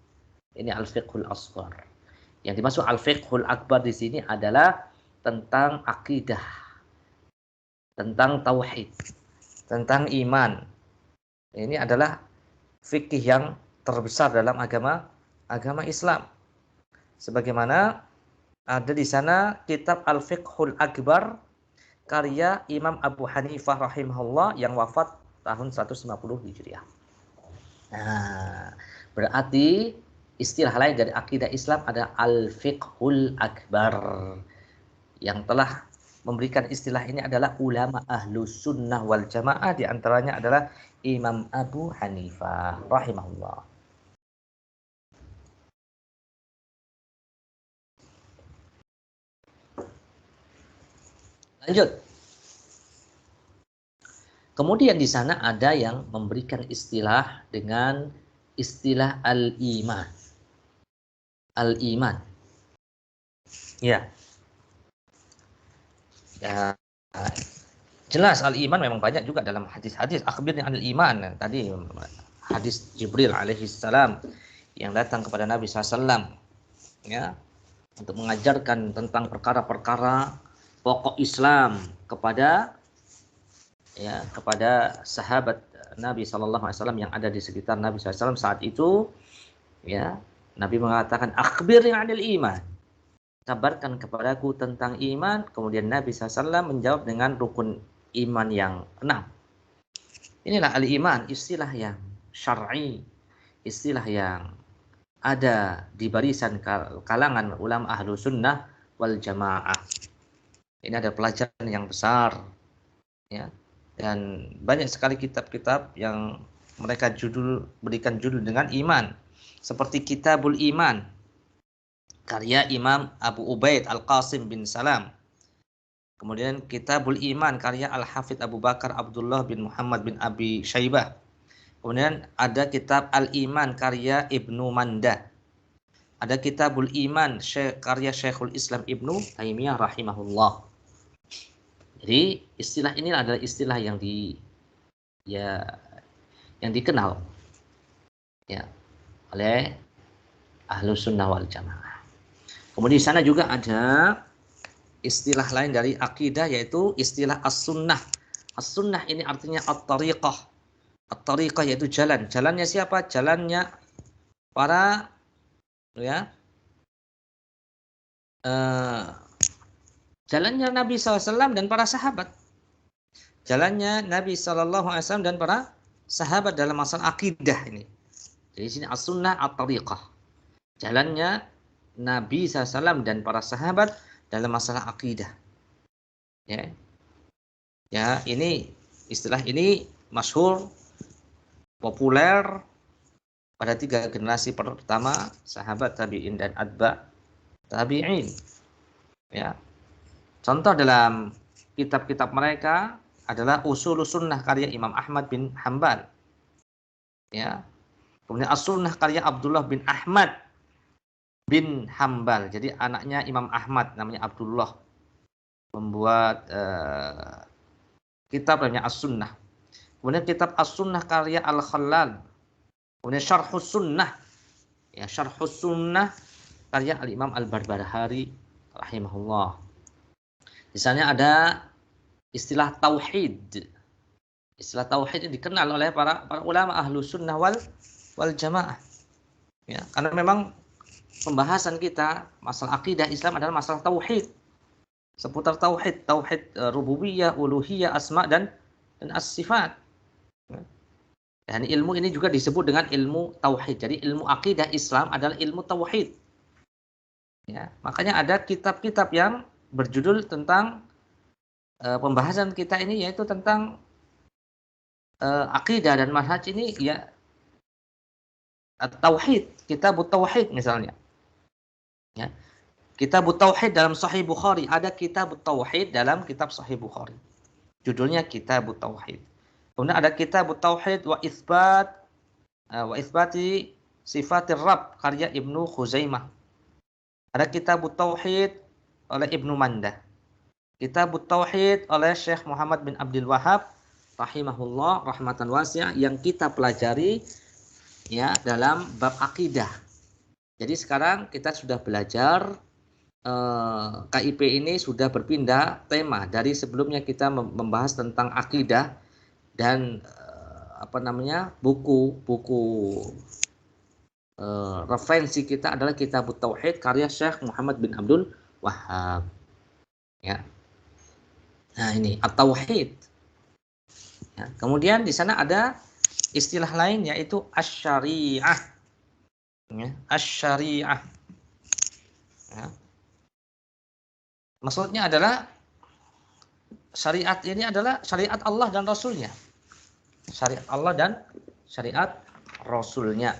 Ini al-fiqhul asghar. Yang dimaksud al-fiqhul akbar di sini adalah tentang akidah, tentang tauhid, tentang iman. Ini adalah fikih yang terbesar dalam agama Islam. Sebagaimana ada di sana kitab Al-Fiqhul Akbar karya Imam Abu Hanifah rahimahullah yang wafat tahun 150 Hijriah. Nah, berarti istilah lain dari akidah Islam ada Al-Fiqhul Akbar. Yang telah memberikan istilah ini adalah ulama ahlu sunnah wal jamaah, di antaranya adalah Imam Abu Hanifah rahimahullah. Lanjut. Kemudian di sana ada yang memberikan istilah dengan istilah al-iman. Al-iman. Ya. Ya. Jelas al-iman memang banyak juga dalam hadis-hadis. Akhbirni anil iman. Tadi hadis Jibril alaihi salam yang datang kepada Nabi SAW, ya, untuk mengajarkan tentang perkara-perkara pokok Islam kepada sahabat Nabi SAW yang ada di sekitar Nabi SAW saat itu. Ya, Nabi mengatakan akhbirni anil iman, kabarkan kepadaku tentang iman. Kemudian Nabi SAW menjawab dengan rukun iman yang 6. Inilah al-iman, istilah yang syar'i, istilah yang ada di barisan kalangan ulama ahlu sunnah wal jamaah. Ini ada pelajaran yang besar, ya, dan banyak sekali kitab-kitab yang mereka berikan judul dengan iman, seperti Kitabul Iman karya Imam Abu Ubaid Al-Qasim bin Salam. Kemudian Kitabul Iman karya Al-Hafidh Abu Bakar Abdullah bin Muhammad bin Abi Syaibah. Kemudian ada kitab Al-Iman karya Ibnu Manda. Ada Kitabul Iman karya Syekhul Islam Ibnu Taimiyah rahimahullah. Jadi istilah ini adalah istilah yang dikenal, ya, oleh ahlu sunnah wal jamaah. Kemudian di sana juga ada istilah lain dari akidah, yaitu istilah as-sunnah. As-sunnah ini artinya at-tariqah. At-tariqah yaitu jalan. Jalannya siapa? Jalannya para ya jalannya Nabi SAW dan para sahabat. Jalannya Nabi SAW dan para sahabat dalam masalah akidah ini. Jadi sini as-sunnah at-tariqah. Jalannya Nabi SAW dan para sahabat dalam masalah akidah. Ya, ya, ini istilah ini masyhur, populer pada 3 generasi pertama sahabat tabi'in dan atba tabi'in. Ya. Contoh dalam kitab-kitab mereka adalah Ushulus Sunnah karya Imam Ahmad bin Hanbal. Ya. Kemudian As-Sunnah karya Abdullah bin Ahmad bin Hanbal. Jadi anaknya Imam Ahmad namanya Abdullah membuat kitab namanya As-Sunnah. Kemudian kitab As-Sunnah karya Al-Khallal. Kemudian Syarhus Sunnah. Ya, Syarhus Sunnah karya Al-Imam Al-Barbahari rahimahullah. Di sana ada istilah tauhid. Istilah tauhid ini dikenal oleh para ulama ahlu sunnah wal jamaah. Ya, karena memang pembahasan kita masalah akidah Islam adalah masalah tauhid. Seputar tauhid rububiyah, uluhiyah, asma dan as-sifat. Dan ilmu ini juga disebut dengan ilmu tauhid. Jadi ilmu akidah Islam adalah ilmu tauhid. Ya, makanya ada kitab-kitab yang berjudul tentang pembahasan kita ini, yaitu tentang akidah dan manhaj ini, ya, tauhid, kitab tauhid misalnya. Ya. Kitab tauhid dalam Sahih Bukhari, ada kitab tauhid dalam kitab Sahih Bukhari. Judulnya Kitab Tauhid. Kemudian ada Kitab Tauhid wa Itsbati Sifatir Rabb karya Ibnu Khuzaimah. Ada Kitab Tauhid oleh Ibnu Mandah. Kitab Tauhid oleh Syekh Muhammad bin Abdul Wahhab rahimahullah rahmatan wasi'ah, yang kita pelajari ya dalam bab akidah. Jadi sekarang kita sudah belajar KIP ini sudah berpindah tema. Dari sebelumnya kita membahas tentang akidah dan buku referensi kita adalah Kitab Tauhid karya Syekh Muhammad bin Abdul Wahhab. Ya. Nah, ini at-tauhid. Ya. Kemudian di sana ada istilah lain, yaitu asy-syari'ah. Ya, asy-syari'ah. Ya. Maksudnya adalah syariat ini adalah syariat Allah dan Rasulnya. Syariat Allah dan syariat Rasulnya.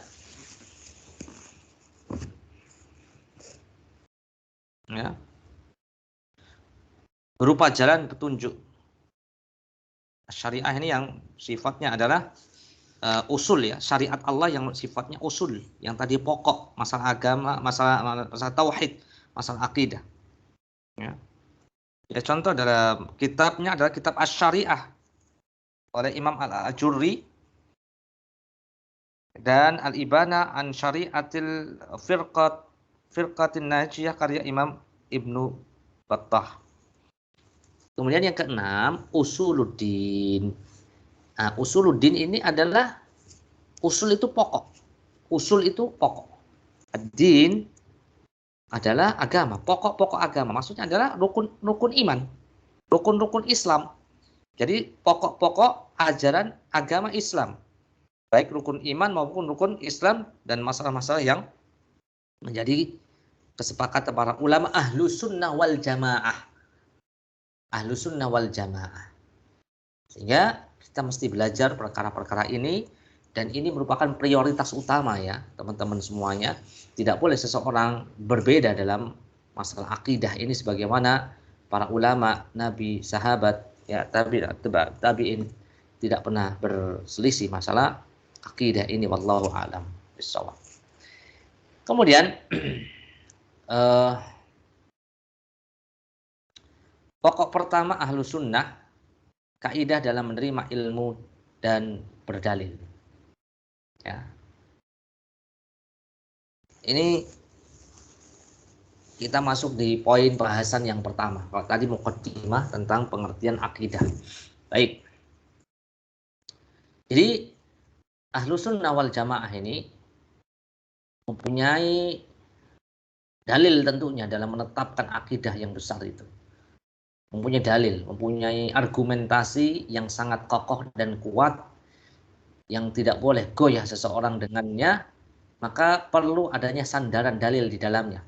Ya. Berupa jalan petunjuk. Syariah ini yang sifatnya adalah usul, ya. Syariat Allah yang sifatnya usul. Yang tadi pokok, masalah agama, masalah tauhid, masalah akidah. Ya. Ya, contoh dalam kitabnya adalah kitab Asy-Syariah oleh Imam Al-Ajurri dan Al-Ibana an Syari'atil Firqatin Najiyah karya Imam Ibnu Battah. Kemudian yang keenam, Usuluddin. Nah, Usuluddin ini adalah usul itu pokok. Usul itu pokok. Ad-din adalah agama, pokok-pokok agama. Maksudnya adalah rukun iman, rukun Islam. Jadi pokok-pokok ajaran agama Islam, baik rukun iman maupun rukun Islam, dan masalah-masalah yang menjadi kesepakatan para ulama ahlu sunnah wal jamaah. Ahlu sunnah wal jamaah. Sehingga kita mesti belajar perkara-perkara ini, dan ini merupakan prioritas utama, ya teman-teman semuanya. Tidak boleh seseorang berbeda dalam masalah akidah ini, sebagaimana para ulama, nabi, sahabat, ya tabi'in tidak pernah berselisih masalah akidah ini. Wallahu a'lam bishawab. Kemudian pokok pertama ahlu sunnah, kaidah dalam menerima ilmu dan berdalil. Ya. Ini kita masuk di poin bahasan yang pertama. Kalau tadi muqaddimah tentang pengertian akidah. Baik. Jadi Ahlus Sunnah wal Jamaah ini mempunyai dalil tentunya dalam menetapkan akidah yang besar itu. Mempunyai dalil, mempunyai argumentasi yang sangat kokoh dan kuat yang tidak boleh goyah seseorang dengannya, maka perlu adanya sandaran dalil di dalamnya.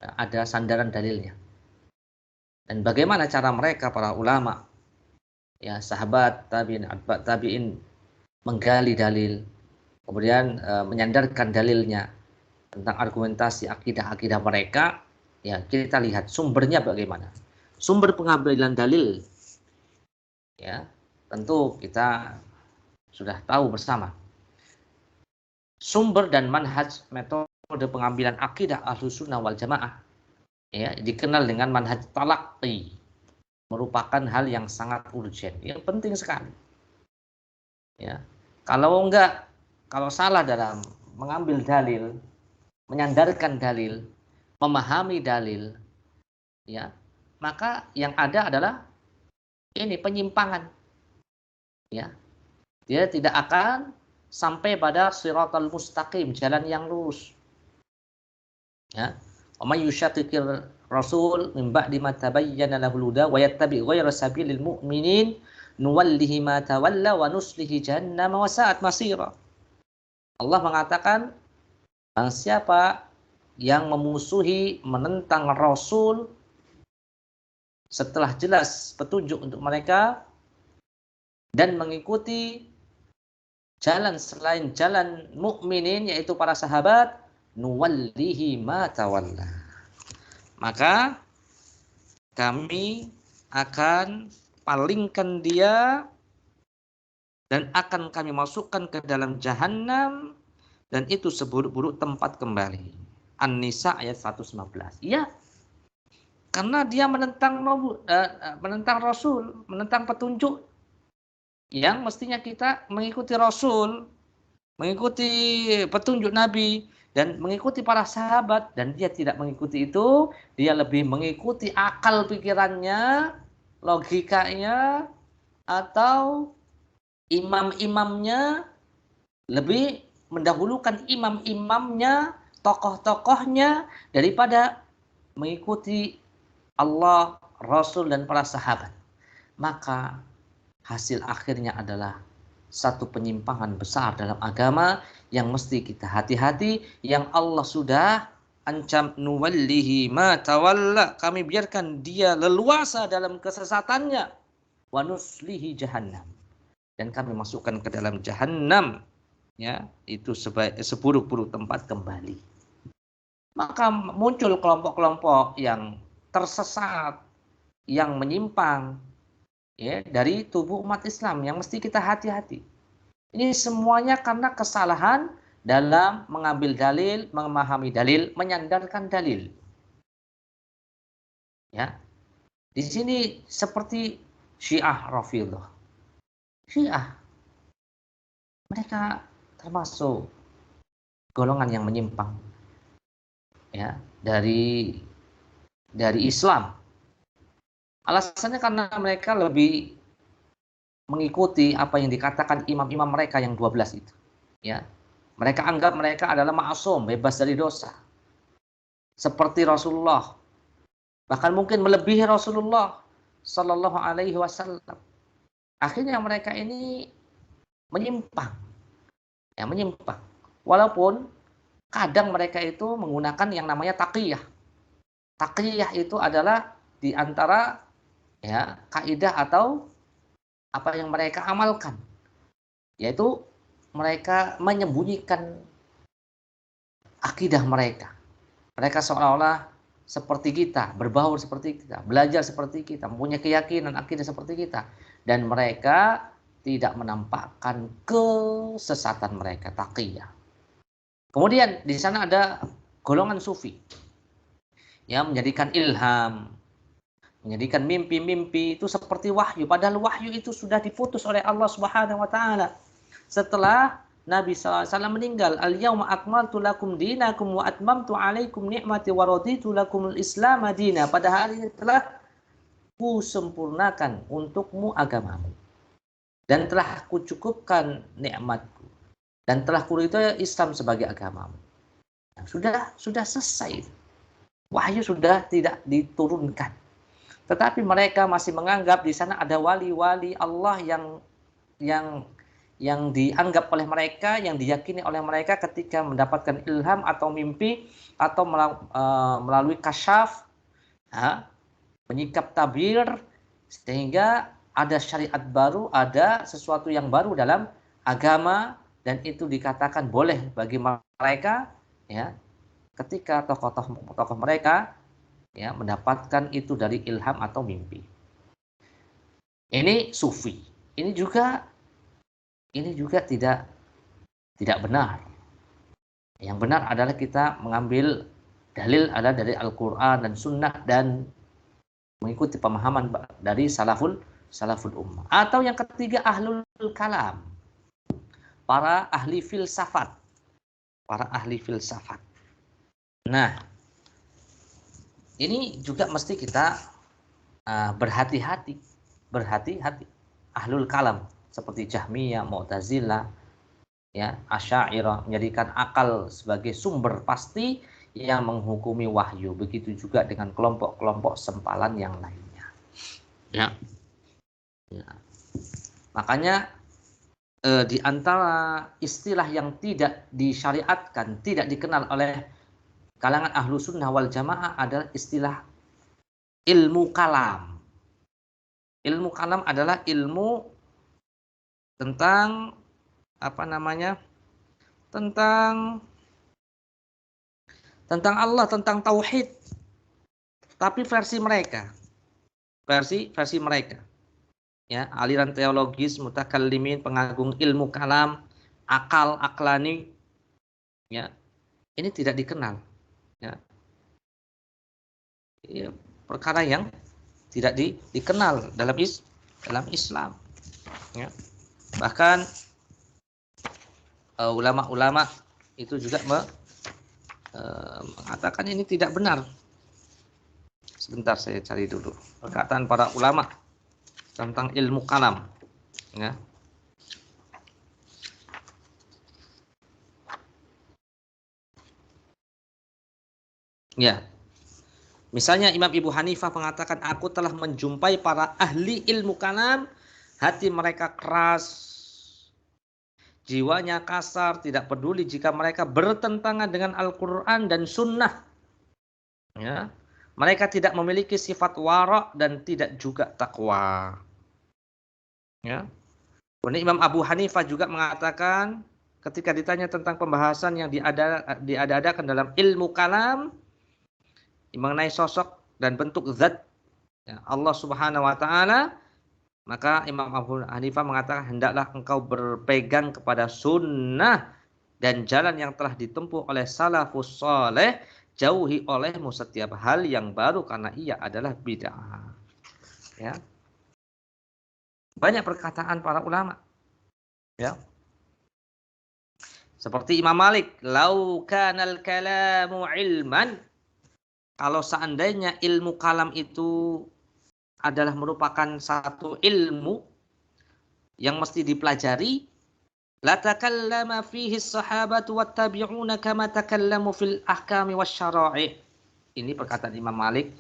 Ada sandaran dalilnya. Dan bagaimana cara mereka para ulama, ya sahabat tabi'in, atba' tabi'in menggali dalil, kemudian menyandarkan dalilnya tentang argumentasi akidah-akidah mereka, ya kita lihat sumbernya bagaimana. Sumber pengambilan dalil, ya tentu kita sudah tahu bersama. Sumber dan manhaj metode pengambilan akidah Ahlus Sunnah wal Jamaah, ya dikenal dengan manhaj talaqqi, merupakan hal yang sangat urgent, yang penting sekali. Ya, kalau salah dalam mengambil dalil, menyandarkan dalil, memahami dalil, ya, maka yang ada adalah ini penyimpangan. Ya. Dia tidak akan sampai pada shiratal mustaqim, jalan yang lurus. Ya. Wa may yushaqiqir rasul min ba'di ma tabayyana lahul huda wa yattabi' ghayra sabilil mu'minin nuwallihi ma tawalla wa nuslihi jahannam wa sa'at masira. Allah mengatakan, barang siapa yang memusuhi, menentang Rasul setelah jelas petunjuk untuk mereka dan mengikuti jalan selain jalan mukminin, yaitu para sahabat, nuwallihi ma tawalla, maka kami akan palingkan dia dan akan kami masukkan ke dalam jahanam, dan itu seburuk-buruk tempat kembali. An-Nisa ayat 115. Ya, karena dia menentang Rasul, menentang petunjuk yang mestinya kita mengikuti Rasul, mengikuti petunjuk Nabi, dan mengikuti para sahabat, dan dia tidak mengikuti itu, dia lebih mengikuti akal pikirannya, logikanya, atau imam-imamnya, lebih mendahulukan imam-imamnya, tokoh-tokohnya, daripada mengikuti Allah, Rasul, dan para sahabat. Maka hasil akhirnya adalah satu penyimpangan besar dalam agama yang mesti kita hati-hati, yang Allah sudah ancam, nuwallihi ma tawalla, kami biarkan dia leluasa dalam kesesatannya, wa nuslihi jahannam, dan kami masukkan ke dalam jahannam, ya itu seburuk-buruk tempat kembali. Maka muncul kelompok-kelompok yang tersesat, yang menyimpang, ya, dari tubuh umat Islam, yang mesti kita hati-hati. Ini semuanya karena kesalahan dalam mengambil dalil, memahami dalil, menyandarkan dalil. Ya, di sini seperti Syiah Rafidhah. Syiah, mereka termasuk golongan yang menyimpang, ya, dari Islam. Alasannya karena mereka lebih mengikuti apa yang dikatakan imam-imam mereka yang 12 itu. Ya. Mereka anggap mereka adalah ma'asum, bebas dari dosa. Seperti Rasulullah. Bahkan mungkin melebihi Rasulullah sallallahu alaihi wasallam. Akhirnya mereka ini menyimpang. Ya, menyimpang. Walaupun kadang mereka itu menggunakan yang namanya taqiyah. Taqiyah itu adalah di antara, ya, kaidah atau apa yang mereka amalkan, yaitu mereka menyembunyikan akidah mereka. Mereka seolah-olah seperti kita, berbaur seperti kita, belajar seperti kita, mempunyai keyakinan akidah seperti kita, dan mereka tidak menampakkan kesesatan mereka, taqiyah. Kemudian di sana ada golongan sufi, yang menjadikan ilham, menjadikan mimpi-mimpi itu seperti wahyu, padahal wahyu itu sudah diputus oleh Allah Subhanahu wa taala setelah Nabi SAW meninggal, al-yauma akmaltu lakum dinakum wa atmamtu alaikum ni'mati wa raditu lakumul islam madina. Pada hari ini telah kusempurnakan untukmu agamamu dan telah kucukupkan nikmatku dan telah kuridhoi Islam sebagai agamamu. Nah, sudah selesai. Wahyu sudah tidak diturunkan. Tetapi mereka masih menganggap di sana ada wali-wali Allah yang dianggap oleh mereka, yang diyakini oleh mereka ketika mendapatkan ilham atau mimpi atau melalui kasyaf, menyikap tabir, sehingga ada syariat baru, ada sesuatu yang baru dalam agama, dan itu dikatakan boleh bagi mereka, ya, ketika tokoh-tokoh mereka ya mendapatkan itu dari ilham atau mimpi. Ini sufi. Ini juga tidak benar. Yang benar adalah kita mengambil dalil ada dari Al-Qur'an dan Sunnah dan mengikuti pemahaman dari salaful ummah. Atau yang ketiga, ahlul kalam. Para ahli filsafat. Nah, ini juga mesti kita berhati-hati. Ahlul kalam seperti Jahmiyah, Mu'tazilah, ya, Asy'ariyah menjadikan akal sebagai sumber pasti yang menghukumi wahyu. Begitu juga dengan kelompok-kelompok sempalan yang lainnya. Ya. Makanya di antara istilah yang tidak disyariatkan, tidak dikenal oleh kalangan ahlu sunnah wal jamaah adalah istilah ilmu kalam. Ilmu kalam adalah ilmu tentang tentang Allah, tentang tauhid, tapi versi mereka, ya, aliran teologis, mutakallimin, pengagung ilmu kalam, aklani, ya, ini tidak dikenal, ya, perkara yang tidak dikenal dalam Islam, ya. Bahkan ulama-ulama itu juga mengatakan ini tidak benar. Sebentar saya cari dulu perkataan para ulama tentang ilmu kalam, ya. Ya. Misalnya Imam Abu Hanifah mengatakan, aku telah menjumpai para ahli ilmu kalam, hati mereka keras, jiwanya kasar, tidak peduli jika mereka bertentangan dengan Al-Quran dan Sunnah. Ya. Mereka tidak memiliki sifat wara' dan tidak juga takwa. Ya. Kemudian Imam Abu Hanifah juga mengatakan, ketika ditanya tentang pembahasan yang diadakan dalam ilmu kalam, mengenai sosok dan bentuk zat, ya, Allah Subhanahu wa Ta'ala, maka Imam Abu Hanifah mengatakan, hendaklah engkau berpegang kepada sunnah dan jalan yang telah ditempuh oleh salafus saleh, jauhi olehmu setiap hal yang baru karena ia adalah bid'ah. Ya. Banyak perkataan para ulama. Ya. Seperti Imam Malik, lau kanal kalamu ilman, kalau seandainya ilmu kalam itu adalah merupakan satu ilmu yang mesti dipelajari, la takallama fihi as-sahabatu wat-tabi'una kama takallamu fil ahkami wasyara'i. Ini perkataan Imam Malik.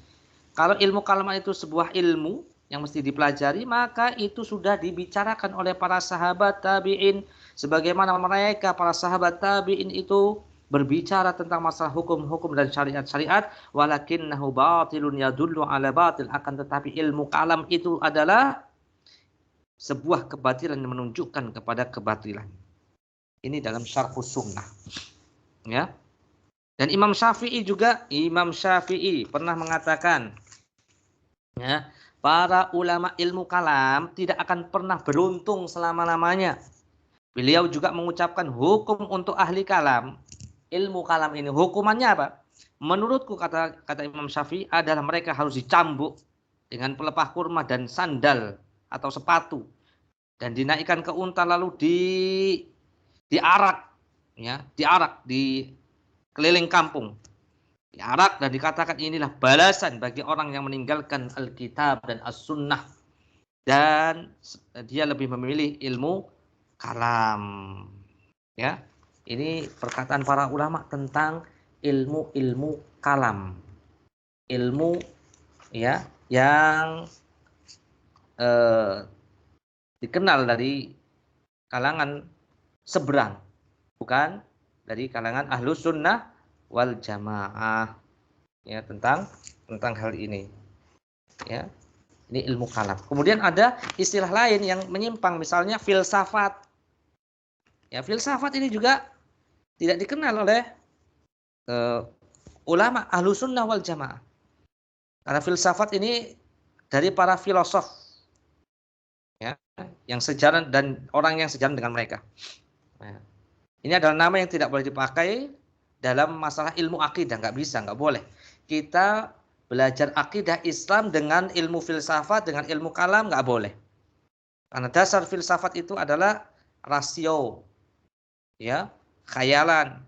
Kalau ilmu kalam itu sebuah ilmu yang mesti dipelajari, maka itu sudah dibicarakan oleh para sahabat tabi'in, sebagaimana mereka para sahabat tabi'in itu berbicara tentang masalah hukum-hukum dan syariat-syariat. Walakinnahu batilun yadullu ala batil, akan tetapi ilmu kalam itu adalah sebuah kebatilan yang menunjukkan kepada kebatilan. Ini dalam Syarhus Sunnah. Ya. Dan Imam Syafi'i pernah mengatakan, ya, para ulama ilmu kalam tidak akan pernah beruntung selama-lamanya. Beliau juga mengucapkan hukum untuk ahli kalam. Ilmu kalam ini hukumannya apa? Menurutku, kata Imam Syafi'i, adalah mereka harus dicambuk dengan pelepah kurma dan sandal atau sepatu, dan dinaikkan ke unta lalu diarak, ya, diarak di keliling kampung. Diarak dan dikatakan inilah balasan bagi orang yang meninggalkan Alkitab dan As-Sunnah dan dia lebih memilih ilmu kalam. Ya, ini perkataan para ulama tentang ilmu kalam, ilmu ya yang dikenal dari kalangan seberang, bukan dari kalangan ahlus sunnah wal jamaah, ya, tentang hal ini, ya. Ini ilmu kalam. Kemudian ada istilah lain yang menyimpang, misalnya filsafat. Ya, filsafat ini juga tidak dikenal oleh ulama ahlus sunnah wal jamaah. Karena filsafat ini dari para filosof, ya, yang sejalan dan orang yang sejalan dengan mereka. Ya. Ini adalah nama yang tidak boleh dipakai dalam masalah ilmu akidah, nggak bisa, nggak boleh. Kita belajar akidah Islam dengan ilmu filsafat, dengan ilmu kalam, nggak boleh. Karena dasar filsafat itu adalah rasio, ya, khayalan,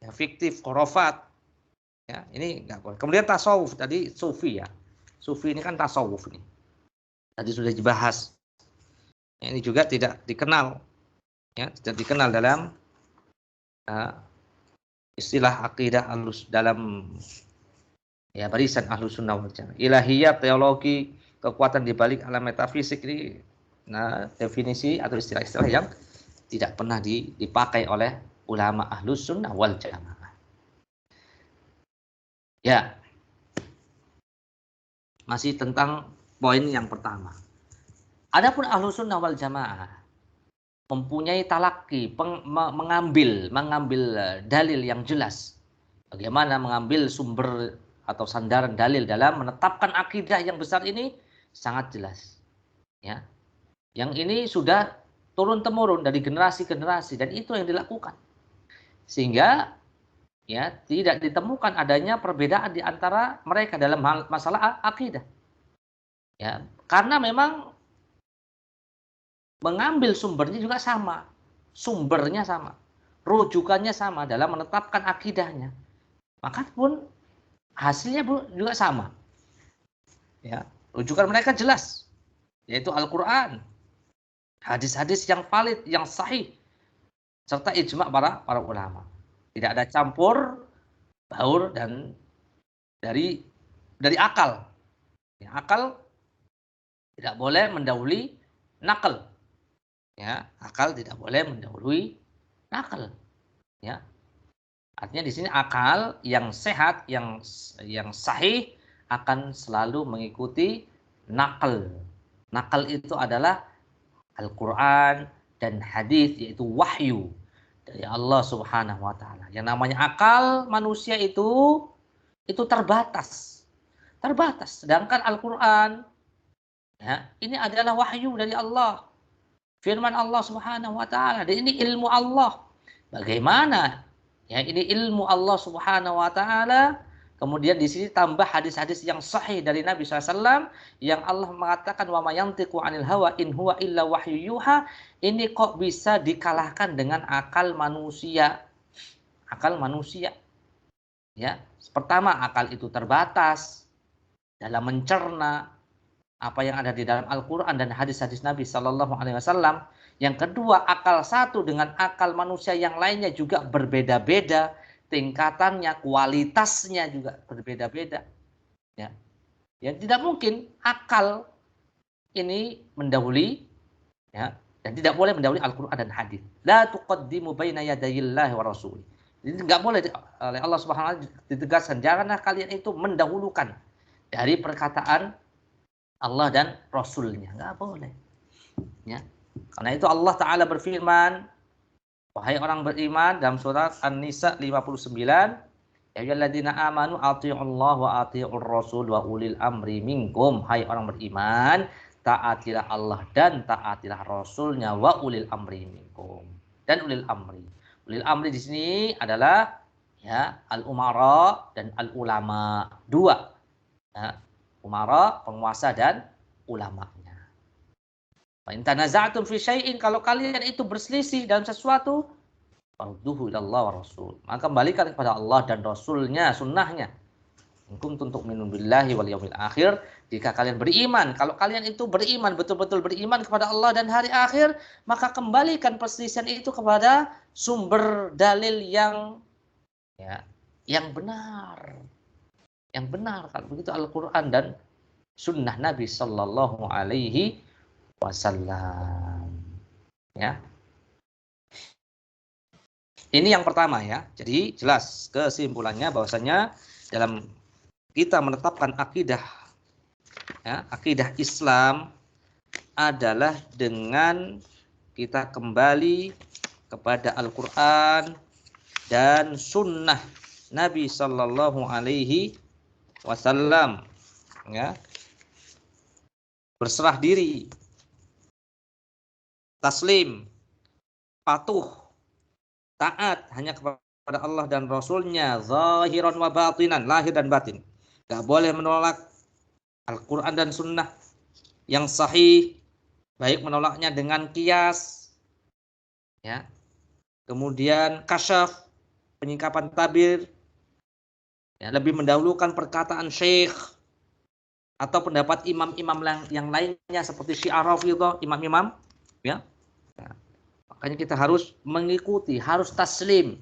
ya, fiktif, khurafat. Ya, ini nggak boleh. Kemudian tasawuf, tadi sufi, ya. Sufi ini kan tasawuf ini. Tadi sudah dibahas. Ya, ini juga tidak dikenal, ya, tidak dikenal dalam istilah akidah dalam, ya, barisan ahlus sunnah wal jamaah. Ilahiyat, teologi, kekuatan di balik alam metafisik ini, definisi atau istilah-istilah yang tidak pernah dipakai oleh ulama ahlus sunnah wal jamaah. Ya, masih tentang poin yang pertama. Adapun ahlus sunnah wal jamaah mempunyai talaki, mengambil dalil yang jelas. Bagaimana mengambil sumber atau sandaran dalil dalam menetapkan akidah yang besar ini sangat jelas. Ya. Yang ini sudah turun-temurun dari generasi-generasi dan itu yang dilakukan. Sehingga, ya, tidak ditemukan adanya perbedaan di antara mereka dalam masalah akidah. Ya, karena memang mengambil sumbernya juga sama, sumbernya sama, rujukannya sama dalam menetapkan akidahnya, maka pun hasilnya juga sama. Ya, rujukan mereka jelas, yaitu Al-Quran, hadis-hadis yang valid, yang sahih, serta ijma' para ulama. Tidak ada campur baur dan dari akal. Ya, akal tidak boleh mendahului nakal. Ya, akal tidak boleh mendahului nakal. Ya, artinya di sini akal yang sehat, yang sahih akan selalu mengikuti nakal. Nakal itu adalah Al-Quran dan hadis, yaitu wahyu dari Allah Subhanahu wa taala. Yang namanya akal manusia itu terbatas. Terbatas. Sedangkan Al-Quran, ya, ini adalah wahyu dari Allah. Firman Allah Subhanahu wa taala. Dan ini ilmu Allah. Bagaimana? Ya, ini ilmu Allah Subhanahu wa taala. Kemudian di sini tambah hadis-hadis yang sahih dari Nabi SAW yang Allah mengatakan wa may yantiqu 'anil hawa in huwa illa wahyu yuha. Ini kok bisa dikalahkan dengan akal manusia? Akal manusia. Ya, pertama, akal itu terbatas dalam mencerna apa yang ada di dalam Al-Quran dan hadis-hadis Nabi Sallallahu Alaihi Wasallam. Yang kedua, akal satu dengan akal manusia yang lainnya juga berbeda-beda, tingkatannya, kualitasnya juga berbeda-beda. Ya, ya, tidak mungkin akal ini mendahului, ya, dan tidak boleh mendahului Al-Quran dan hadis. La tuqaddimu baina yadayillahi wa rasuli. Jadi nggak boleh oleh Allah Subhanahu wa taala ditegaskan, janganlah kalian itu mendahulukan dari perkataan Allah dan Rasulnya, nggak boleh. Ya, karena itu Allah Taala berfirman, wahai orang beriman, dalam surat An-Nisa 59, ya ayyuhalladzina amanu athi'ullaha wa athi'ur rasul wa ulil amri minkum. Hai orang beriman, taatilah Allah dan taatilah Rasulnya, wa ulil amri minkum. Dan ulil amri. Ulil amri di sini adalah, ya, al-umara dan al-ulama. Dua. Ya, umara, penguasa, dan ulamanya. Fa in tanaza'tum fi syai'in, kalau kalian itu berselisih dalam sesuatu, Farudduhu ilallah wa rasul. Maka kembalikan kepada Allah dan Rasulnya, sunnahnya. In kuntum tu'minu billahi wal yaumil akhir. Jika kalian beriman, kalau kalian itu beriman, betul-betul beriman kepada Allah dan hari akhir, maka kembalikan perselisihan itu kepada sumber dalil yang ya, yang benar. Yang benar, kalau begitu Al-Qur'an dan sunnah Nabi sallallahu alaihi wasallam. Ya. Ini yang pertama ya. Jadi jelas kesimpulannya bahwasanya dalam kita menetapkan akidah ya, akidah Islam adalah dengan kita kembali kepada Al-Quran dan sunnah Nabi Sallallahu Alaihi Wasallam ya. Berserah diri, taslim, patuh, taat hanya kepada Allah dan Rasulnya, zahiran wa batinan, lahir dan batin. Gak boleh menolak Al-Quran dan Sunnah yang sahih, baik menolaknya dengan qiyas, ya, kemudian kasyaf, penyingkapan tabir, ya, lebih mendahulukan perkataan syekh atau pendapat imam-imam yang lainnya seperti Syiah Rafidhah, imam-imam, ya. Nah, makanya kita harus mengikuti, harus taslim,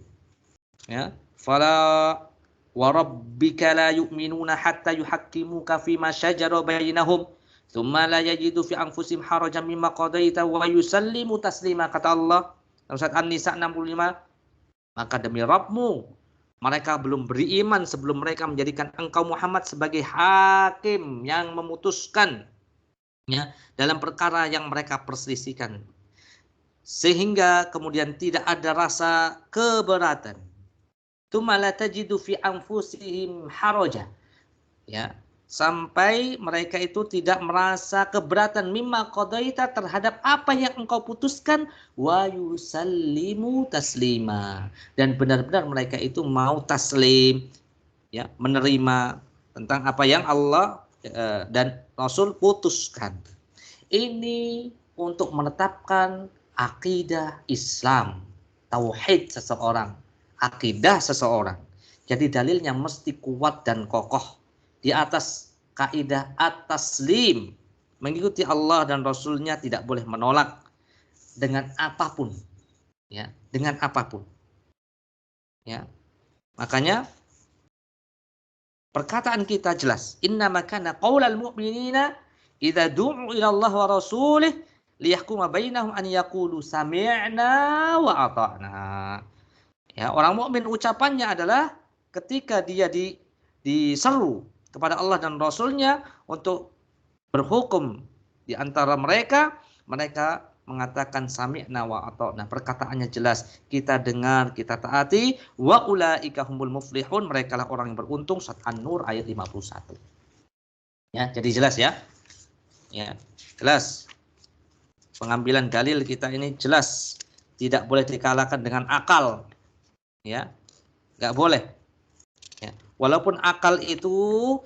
ya. Fala warabbika la yu'minuna hatta yuhakkimuka fima syajara bainahum tsumma la yajidu fi anfusihim harajan mimma qadaita wa yusallimu taslima, kata Allah dalam surat An-Nisa 65. Maka demi Rabbmu, mereka belum beriman sebelum mereka menjadikan engkau Muhammad sebagai hakim yang memutuskan ya dalam perkara yang mereka perselisihkan, sehingga kemudian tidak ada rasa keberatan. Tsumma la tajidu fi anfusihim haraja, ya, sampai mereka itu tidak merasa keberatan mimma qadaita, terhadap apa yang engkau putuskan, wa yusallimu taslima, dan benar-benar mereka itu mau taslim, ya, menerima tentang apa yang Allah dan Rasul putuskan. Ini untuk menetapkan akidah Islam, tauhid seseorang, akidah seseorang. Jadi dalilnya mesti kuat dan kokoh di atas kaidah at-taslim, mengikuti Allah dan Rasulnya, tidak boleh menolak dengan apapun, ya, dengan apapun, ya. Makanya perkataan kita jelas, innama kana qaulal mu'minina idza du'u ila Allah wa rasulih liyahkuma bainahum an yaqulu sami'na wa ata'na. Ya, orang mukmin ucapannya adalah ketika dia diseru kepada Allah dan Rasulnya untuk berhukum di antara mereka, mereka mengatakan sami'na wa ata'na. Perkataannya jelas, kita dengar, kita taati. Wa ulaika humul muflihun, mereka lah orang yang beruntung. Surat An-Nur ayat 51. Ya, jadi jelas ya. Ya, jelas. Pengambilan dalil kita ini jelas, tidak boleh dikalahkan dengan akal. Ya, nggak boleh. Ya. Walaupun akal itu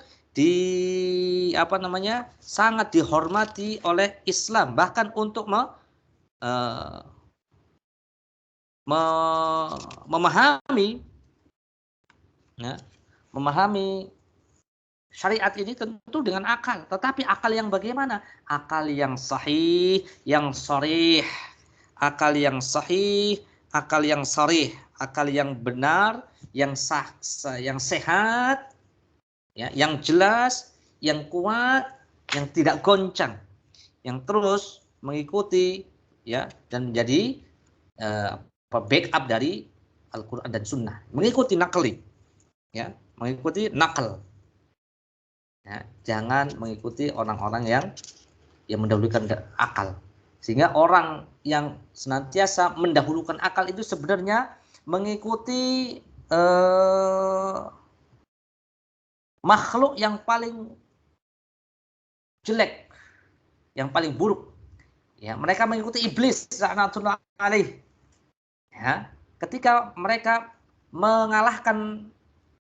sangat dihormati oleh Islam, bahkan untuk memahami, ya, memahami syariat ini tentu dengan akal. Tetapi akal yang bagaimana? Akal yang sahih, yang sharih, akal yang sahih, akal yang sharih, akal yang benar, yang sah, yang sehat, ya, yang jelas, yang kuat, yang tidak goncang, yang terus mengikuti, ya, dan menjadi backup dari Al-Quran dan Sunnah, mengikuti nakli, ya, mengikuti nakal, ya, jangan mengikuti orang-orang yang mendahulukan akal. Sehingga orang yang senantiasa mendahulukan akal itu sebenarnya mengikuti makhluk yang paling jelek, yang paling buruk. Ya, mereka mengikuti iblis, laknatullah alaih. Ya, ketika mereka mengalahkan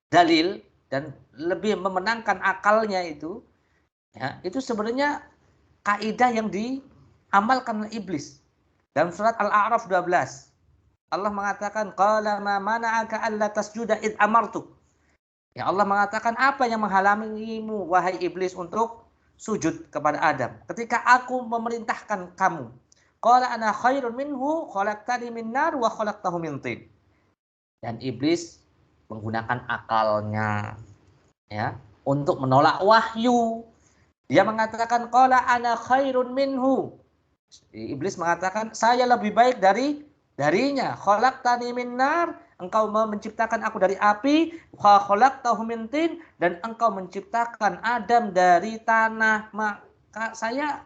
dalil dan lebih memenangkan akalnya itu, ya, itu sebenarnya kaidah yang diamalkan oleh iblis. Dalam surat Al-A'raf 12. Allah mengatakan qala ma mana'aka alla tasjuda id amartuk. Ya Allah mengatakan apa yang menghalangimu wahai iblis untuk sujud kepada Adam ketika aku memerintahkan kamu. Qala ana khairun minhu khalaqtani min nar wa khalaqtahu min tin. Dan iblis menggunakan akalnya ya untuk menolak wahyu. Dia mengatakan qala ana khairun minhu. Iblis mengatakan saya lebih baik darinya. Khalaqtani min nar, engkau menciptakan aku dari api, wa khalaqtahu min tin, dan engkau menciptakan Adam dari tanah. Maka saya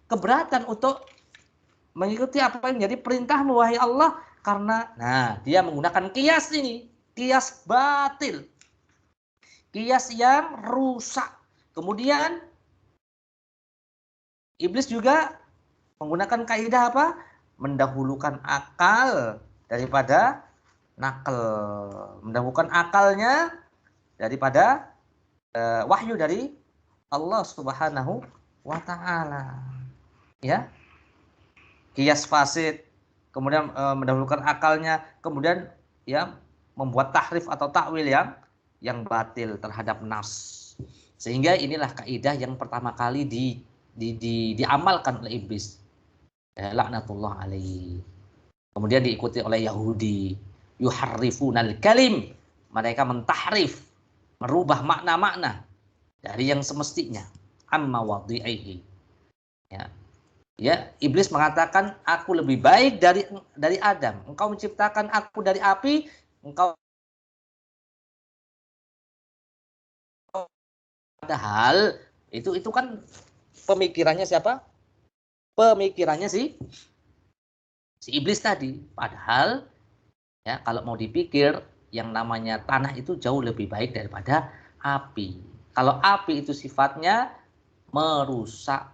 keberatan untuk mengikuti apa yang jadi perintahmu wahai Allah, karena dia menggunakan kias ini, kias batil. Kias yang rusak. Kemudian iblis juga menggunakan kaidah apa? Mendahulukan akal daripada nakal. Mendahulukan akalnya daripada wahyu dari Allah Subhanahu wa taala. Ya. Kias fasid, kemudian mendahulukan akalnya, kemudian ya membuat tahrif atau takwil yang batil terhadap nas. Sehingga inilah kaidah yang pertama kali diamalkan oleh iblis. Laknatullah alaihi. Kemudian diikuti oleh Yahudi. Yuharrifunal kalim. Mereka mentahrif, merubah makna-makna dari yang semestinya. Amma wadhi'ihi. Ya, iblis mengatakan aku lebih baik dari Adam. Engkau menciptakan aku dari api, engkau padahal itu kan pemikirannya siapa? Pemikirannya si iblis tadi. Padahal ya kalau mau dipikir yang namanya tanah itu jauh lebih baik daripada api. Kalau api itu sifatnya merusak,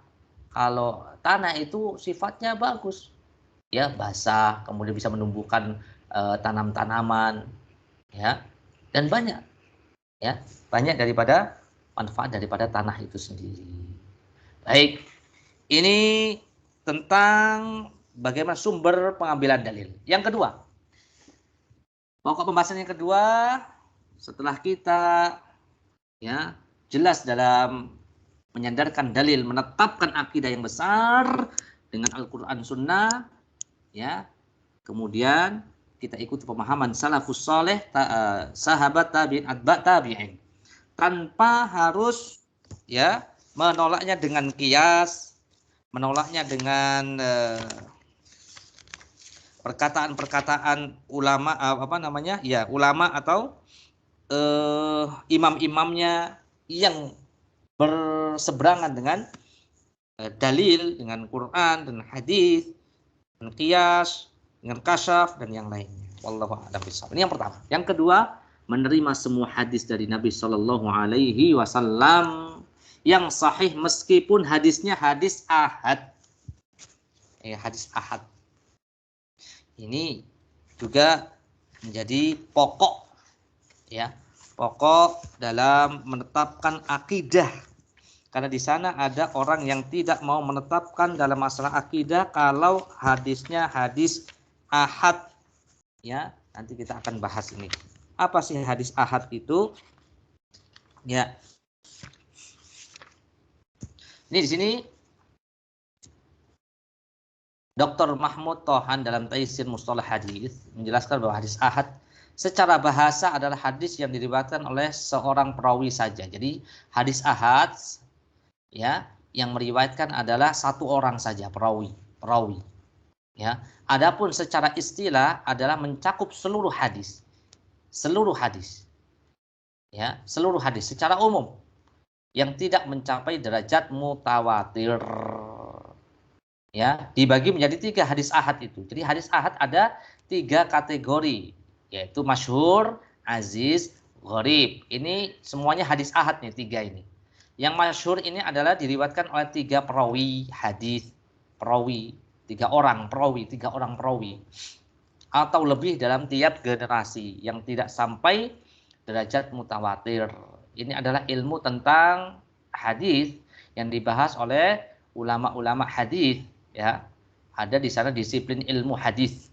kalau tanah itu sifatnya bagus, ya basah, kemudian bisa menumbuhkan tanam-tanaman, ya, dan banyak daripada manfaat daripada tanah itu sendiri. Baik, ini tentang bagaimana sumber pengambilan dalil. Yang kedua, pokok pembahasan yang kedua, setelah kita ya jelas dalam menyandarkan dalil, menetapkan akidah yang besar dengan Al-Quran Sunnah, ya. Kemudian kita ikuti pemahaman salafus saleh, sahabat tabi'in, atba' tabi'in, tanpa harus ya menolaknya dengan qiyas, menolaknya dengan perkataan-perkataan ulama ulama atau imam-imamnya yang berseberangan dengan dalil, dengan Quran, dengan hadis, dengan qiyas, dengan kasyaf dan yang lainnya. Wallahu a'lam bishawab. Ini yang pertama. Yang kedua, menerima semua hadis dari Nabi Shallallahu Alaihi Wasallam yang sahih meskipun hadisnya hadis ahad. Hadis ahad. Ini juga menjadi pokok, ya, pokok dalam menetapkan akidah. Karena di sana ada orang yang tidak mau menetapkan dalam masalah akidah kalau hadisnya hadis ahad. Ya, nanti kita akan bahas ini. Apa sih hadis ahad itu? Ya. Ini di sini Dr. Mahmud Tohan dalam Taisir Mustalah Hadis menjelaskan bahwa hadis ahad secara bahasa adalah hadis yang diriwayatkan oleh seorang perawi saja. Jadi hadis ahad ya yang meriwayatkan adalah satu orang saja, perawi. Ya. Adapun secara istilah adalah mencakup seluruh hadis. Ya, seluruh hadis secara umum yang tidak mencapai derajat mutawatir. Ya, dibagi menjadi 3 hadis ahad itu. Jadi hadis ahad ada 3 kategori, yaitu masyhur, aziz, gharib. Ini semuanya hadis ahad nih 3 ini. Yang masyhur ini adalah diriwayatkan oleh 3 perawi hadis, 3 orang perawi atau lebih dalam tiap generasi yang tidak sampai derajat mutawatir. Ini adalah ilmu tentang hadis yang dibahas oleh ulama-ulama hadis, ya. Ada di sana disiplin ilmu hadis.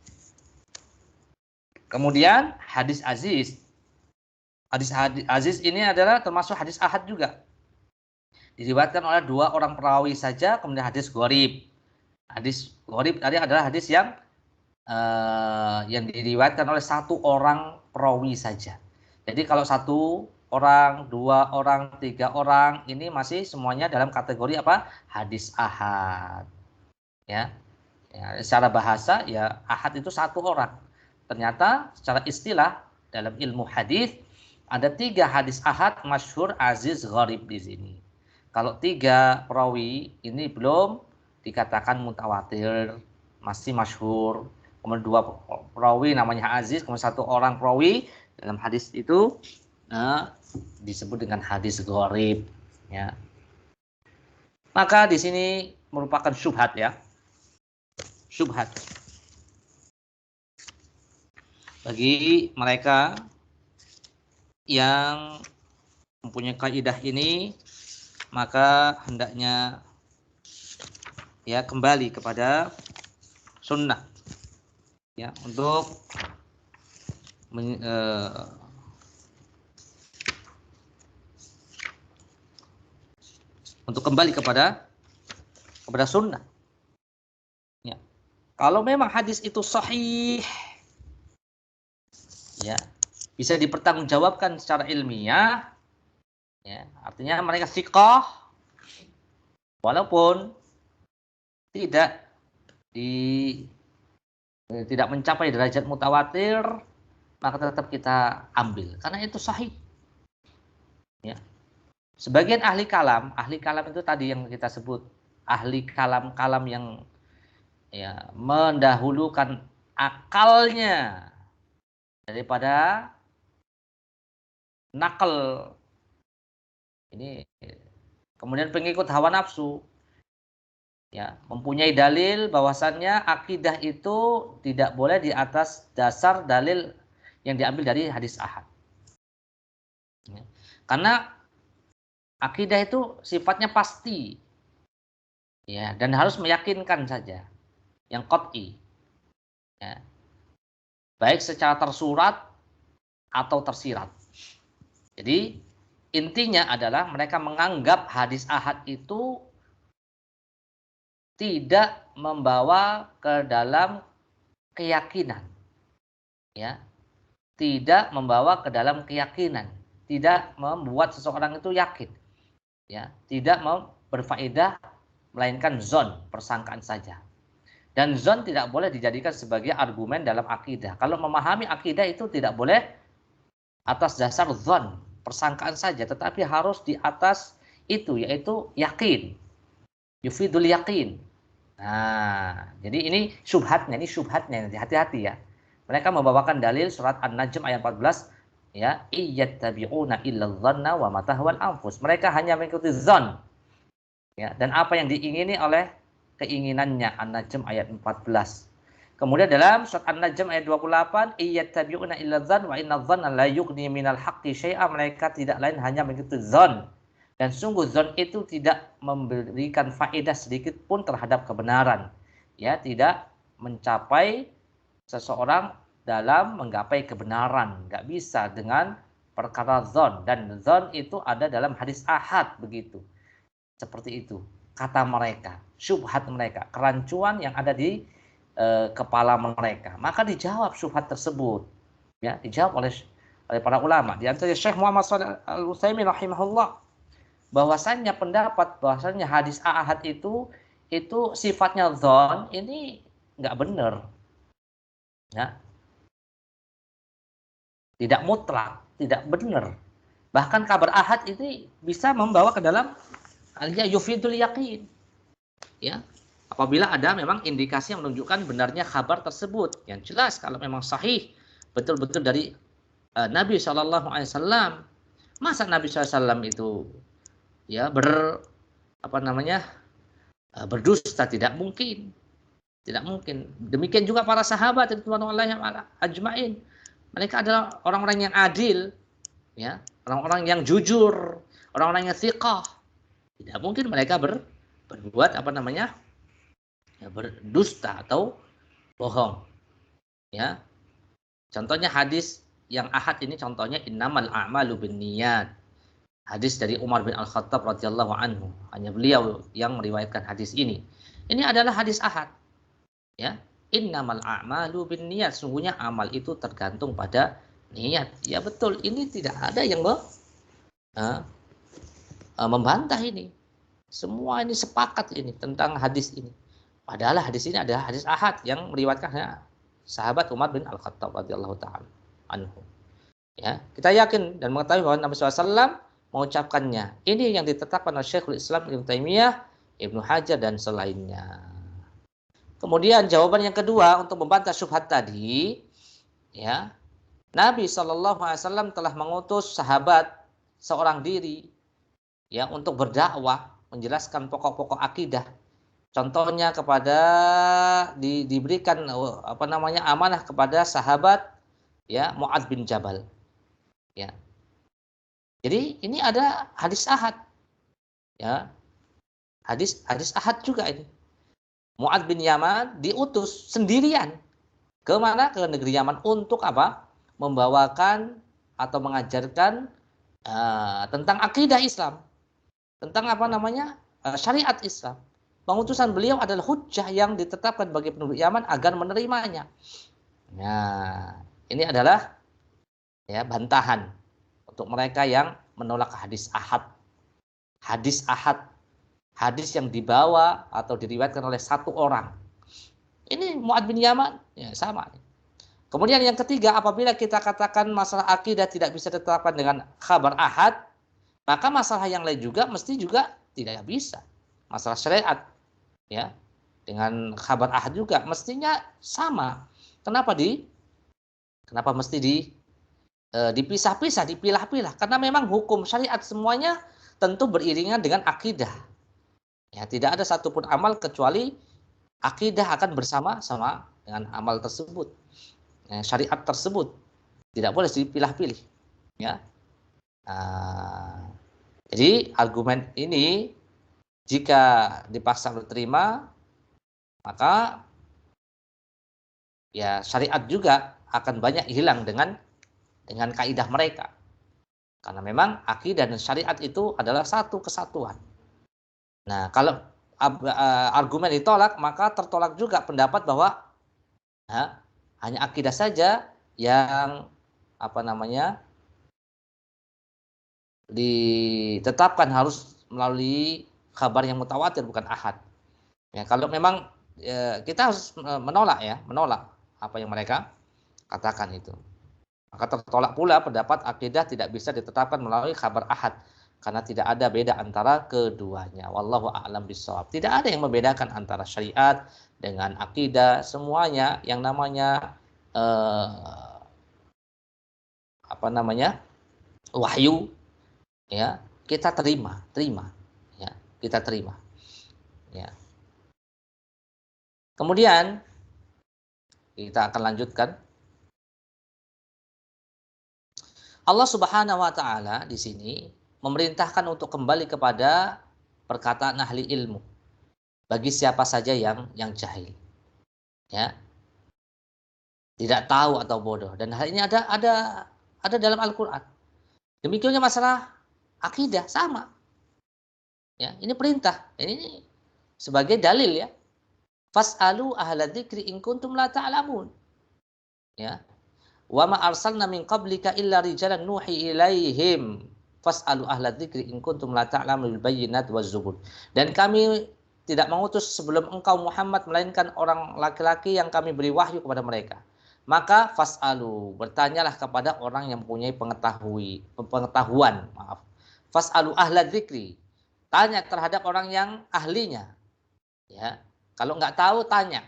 Kemudian hadis aziz. Hadis aziz ini adalah termasuk hadis ahad juga. Diriwayatkan oleh 2 orang perawi saja. Kemudian hadis gharib. Hadis gharib tadi adalah hadis yang diriwayatkan oleh 1 orang perawi saja. Jadi kalau 1 orang, 2 orang, 3 orang ini masih semuanya dalam kategori apa? Hadis ahad. Ya. Secara bahasa ya ahad itu 1 orang. Ternyata secara istilah dalam ilmu hadis ada 3 hadis ahad masyhur, aziz, gharib di sini. Kalau 3 perawi ini belum dikatakan mutawatir, masih masyhur. Kemudian 2 perawi namanya aziz, kemudian 1 orang perawi dalam hadis itu disebut dengan hadis gharib, ya. Maka di sini merupakan syubhat, ya. Syubhat bagi mereka yang mempunyai kaidah ini, maka hendaknya ya kembali kepada sunnah, ya, untuk kembali kepada sunnah. Ya. Kalau memang hadis itu sahih, ya, bisa dipertanggungjawabkan secara ilmiah, ya, artinya mereka thiqah, walaupun tidak mencapai derajat mutawatir, maka tetap kita ambil karena itu sahih. Ya. Sebagian ahli kalam itu tadi yang kita sebut ahli kalam yang ya mendahulukan akalnya daripada nakal. Ini kemudian pengikut hawa nafsu, ya, mempunyai dalil bahwasannya akidah itu tidak boleh di atas dasar dalil yang diambil dari hadis ahad. Ya. Karena akidah itu sifatnya pasti, ya, dan harus meyakinkan saja, yang qat'i, ya, baik secara tersurat atau tersirat. Jadi intinya adalah mereka menganggap hadis ahad itu tidak membawa ke dalam keyakinan, ya, tidak membawa ke dalam keyakinan, tidak membuat seseorang itu yakin, ya, tidak berfaedah, melainkan zon, persangkaan saja. Dan zon tidak boleh dijadikan sebagai argumen dalam akidah. Kalau memahami akidah itu tidak boleh atas dasar zon, persangkaan saja, tetapi harus di atas itu, yaitu yakin, yufidul yakin. Nah, jadi ini syubhatnya, hati-hati ya. Mereka membawakan dalil surat An-Najm ayat 14, ya, iyattabi'una illa dhanna wa ma tahwal anfus. Mereka hanya mengikuti zon, ya, dan apa yang diingini oleh keinginannya. An-Najm ayat 14. Kemudian dalam surat An-Najm ayat 28, iyattabi'una illa dhann wa inna dhanna la yughni minal haqqi syai'a. Mereka tidak lain hanya mengikuti zon. Dan sungguh zon itu tidak memberikan faedah sedikit pun terhadap kebenaran. Ya, tidak mencapai seseorang dalam menggapai kebenaran. Nggak bisa dengan perkara zon. Dan zon itu ada dalam hadis ahad, begitu. Seperti itu kata mereka, syubhat mereka, kerancuan yang ada di kepala mereka. Maka dijawab syubhat tersebut, ya, dijawab oleh para ulama. Di antaranya Syekh Muhammad Shalih Al-Utsaimin rahimahullah, bahwasannya pendapat bahwasannya hadis ahad itu sifatnya dzon ini nggak benar, ya, tidak mutlak, tidak benar. Bahkan kabar ahad ini bisa membawa ke dalam yufidul yakin, ya, apabila ada memang indikasi yang menunjukkan benarnya kabar tersebut. Yang jelas kalau memang sahih betul-betul dari Nabi SAW, masa Nabi SAW itu ya berdusta? Tidak mungkin. Demikian juga para sahabat radhiyallahu ajmain. Mereka adalah orang-orang yang adil, ya, orang-orang yang jujur, orang-orang yang thiqah. Tidak mungkin mereka berbuat berdusta atau bohong, ya. Contohnya hadis yang ahad ini, contohnya innamal a'malu binniyat. Hadis dari Umar bin Al-Khattab radhiyallahu anhu. Hanya beliau yang meriwayatkan hadis ini. Ini adalah hadis ahad. Ya, innamal a'malu binniyat. Sungguhnya amal itu tergantung pada niat. Ya betul, ini tidak ada yang membantah ini. Semua ini sepakat ini tentang hadis ini. Padahal hadis ini adalah hadis ahad yang meriwayatkan sahabat Umar bin Al-Khattab radhiyallahu taala anhu. Ya, kita yakin dan mengetahui bahwa Nabi SAW mengucapkannya. Ini yang ditetapkan oleh Syekhul Islam Ibnu Taimiyah, Ibnu Hajar dan selainnya. Kemudian jawaban yang kedua untuk membantah syubhat tadi, ya, Nabi SAW telah mengutus sahabat seorang diri, ya, untuk berdakwah, menjelaskan pokok-pokok akidah. Contohnya kepada diberikan amanah kepada sahabat, ya, Mu'adz bin Jabal. Ya. Jadi ini ada hadis ahad. Ya. Hadis ahad juga ini. Mu'adz bin Yaman diutus sendirian ke mana? Ke negeri Yaman untuk apa? Membawakan atau mengajarkan tentang akidah Islam. Tentang syariat Islam. Pengutusan beliau adalah hujjah yang ditetapkan bagi penduduk Yaman agar menerimanya. Nah, ini adalah, ya, bantahan untuk mereka yang menolak hadis ahad. Hadis ahad, hadis yang dibawa atau diriwayatkan oleh satu orang. Ini Mu'adz bin Yaman, ya, sama. Kemudian yang ketiga, apabila kita katakan masalah akidah tidak bisa ditetapkan dengan khabar ahad, maka masalah yang lain juga mesti juga tidak bisa. Masalah syariat, ya, dengan khabar ahad juga mestinya sama. Kenapa mesti dipisah-pisah, dipilah-pilah? Karena memang hukum syariat semuanya tentu beriringan dengan akidah. Ya, tidak ada satupun amal kecuali akidah akan bersama-sama dengan amal tersebut. Ya, syariat tersebut tidak boleh dipilah-pilih. Ya. Jadi argumen ini jika dipaksa diterima, maka, ya, syariat juga akan banyak hilang dengan kaidah mereka. Karena memang akidah dan syariat itu adalah satu kesatuan. Nah, kalau argumen ditolak, maka tertolak juga pendapat bahwa hanya akidah saja yang ditetapkan harus melalui kabar yang mutawatir, bukan ahad. Ya, kalau memang kita harus menolak apa yang mereka katakan itu. Maka tertolak pula pendapat akidah tidak bisa ditetapkan melalui kabar ahad karena tidak ada beda antara keduanya. Wallahu a'lam bishawab. Tidak ada yang membedakan antara syariat dengan akidah. Semuanya yang namanya wahyu, ya, kita terima, ya, kita terima. Ya. Kemudian kita akan lanjutkan. Allah Subhanahu wa taala di sini memerintahkan untuk kembali kepada perkataan ahli ilmu bagi siapa saja yang jahil. Ya. Tidak tahu atau bodoh, dan hal ini ada dalam Al-Qur'an. Demikiannya masalah akidah sama. Ya, ini perintah. Ini sebagai dalil, ya. Fas'alu ahla dzikri in kuntum la ta'lamun. Ya. Wa ma arsalna min qablika illa rijalan nuhi ilaihim fas'alu ahla dzikri in kuntum la ta'lamun bil bayyinati waz zubur. Dan kami tidak mengutus sebelum engkau Muhammad melainkan orang laki-laki yang kami beri wahyu kepada mereka. Maka fas'alu, bertanyalah kepada orang yang mempunyai pengetahuan. Fas'alu ahla dzikri. Tanya terhadap orang yang ahlinya. Ya. Kalau nggak tahu tanya.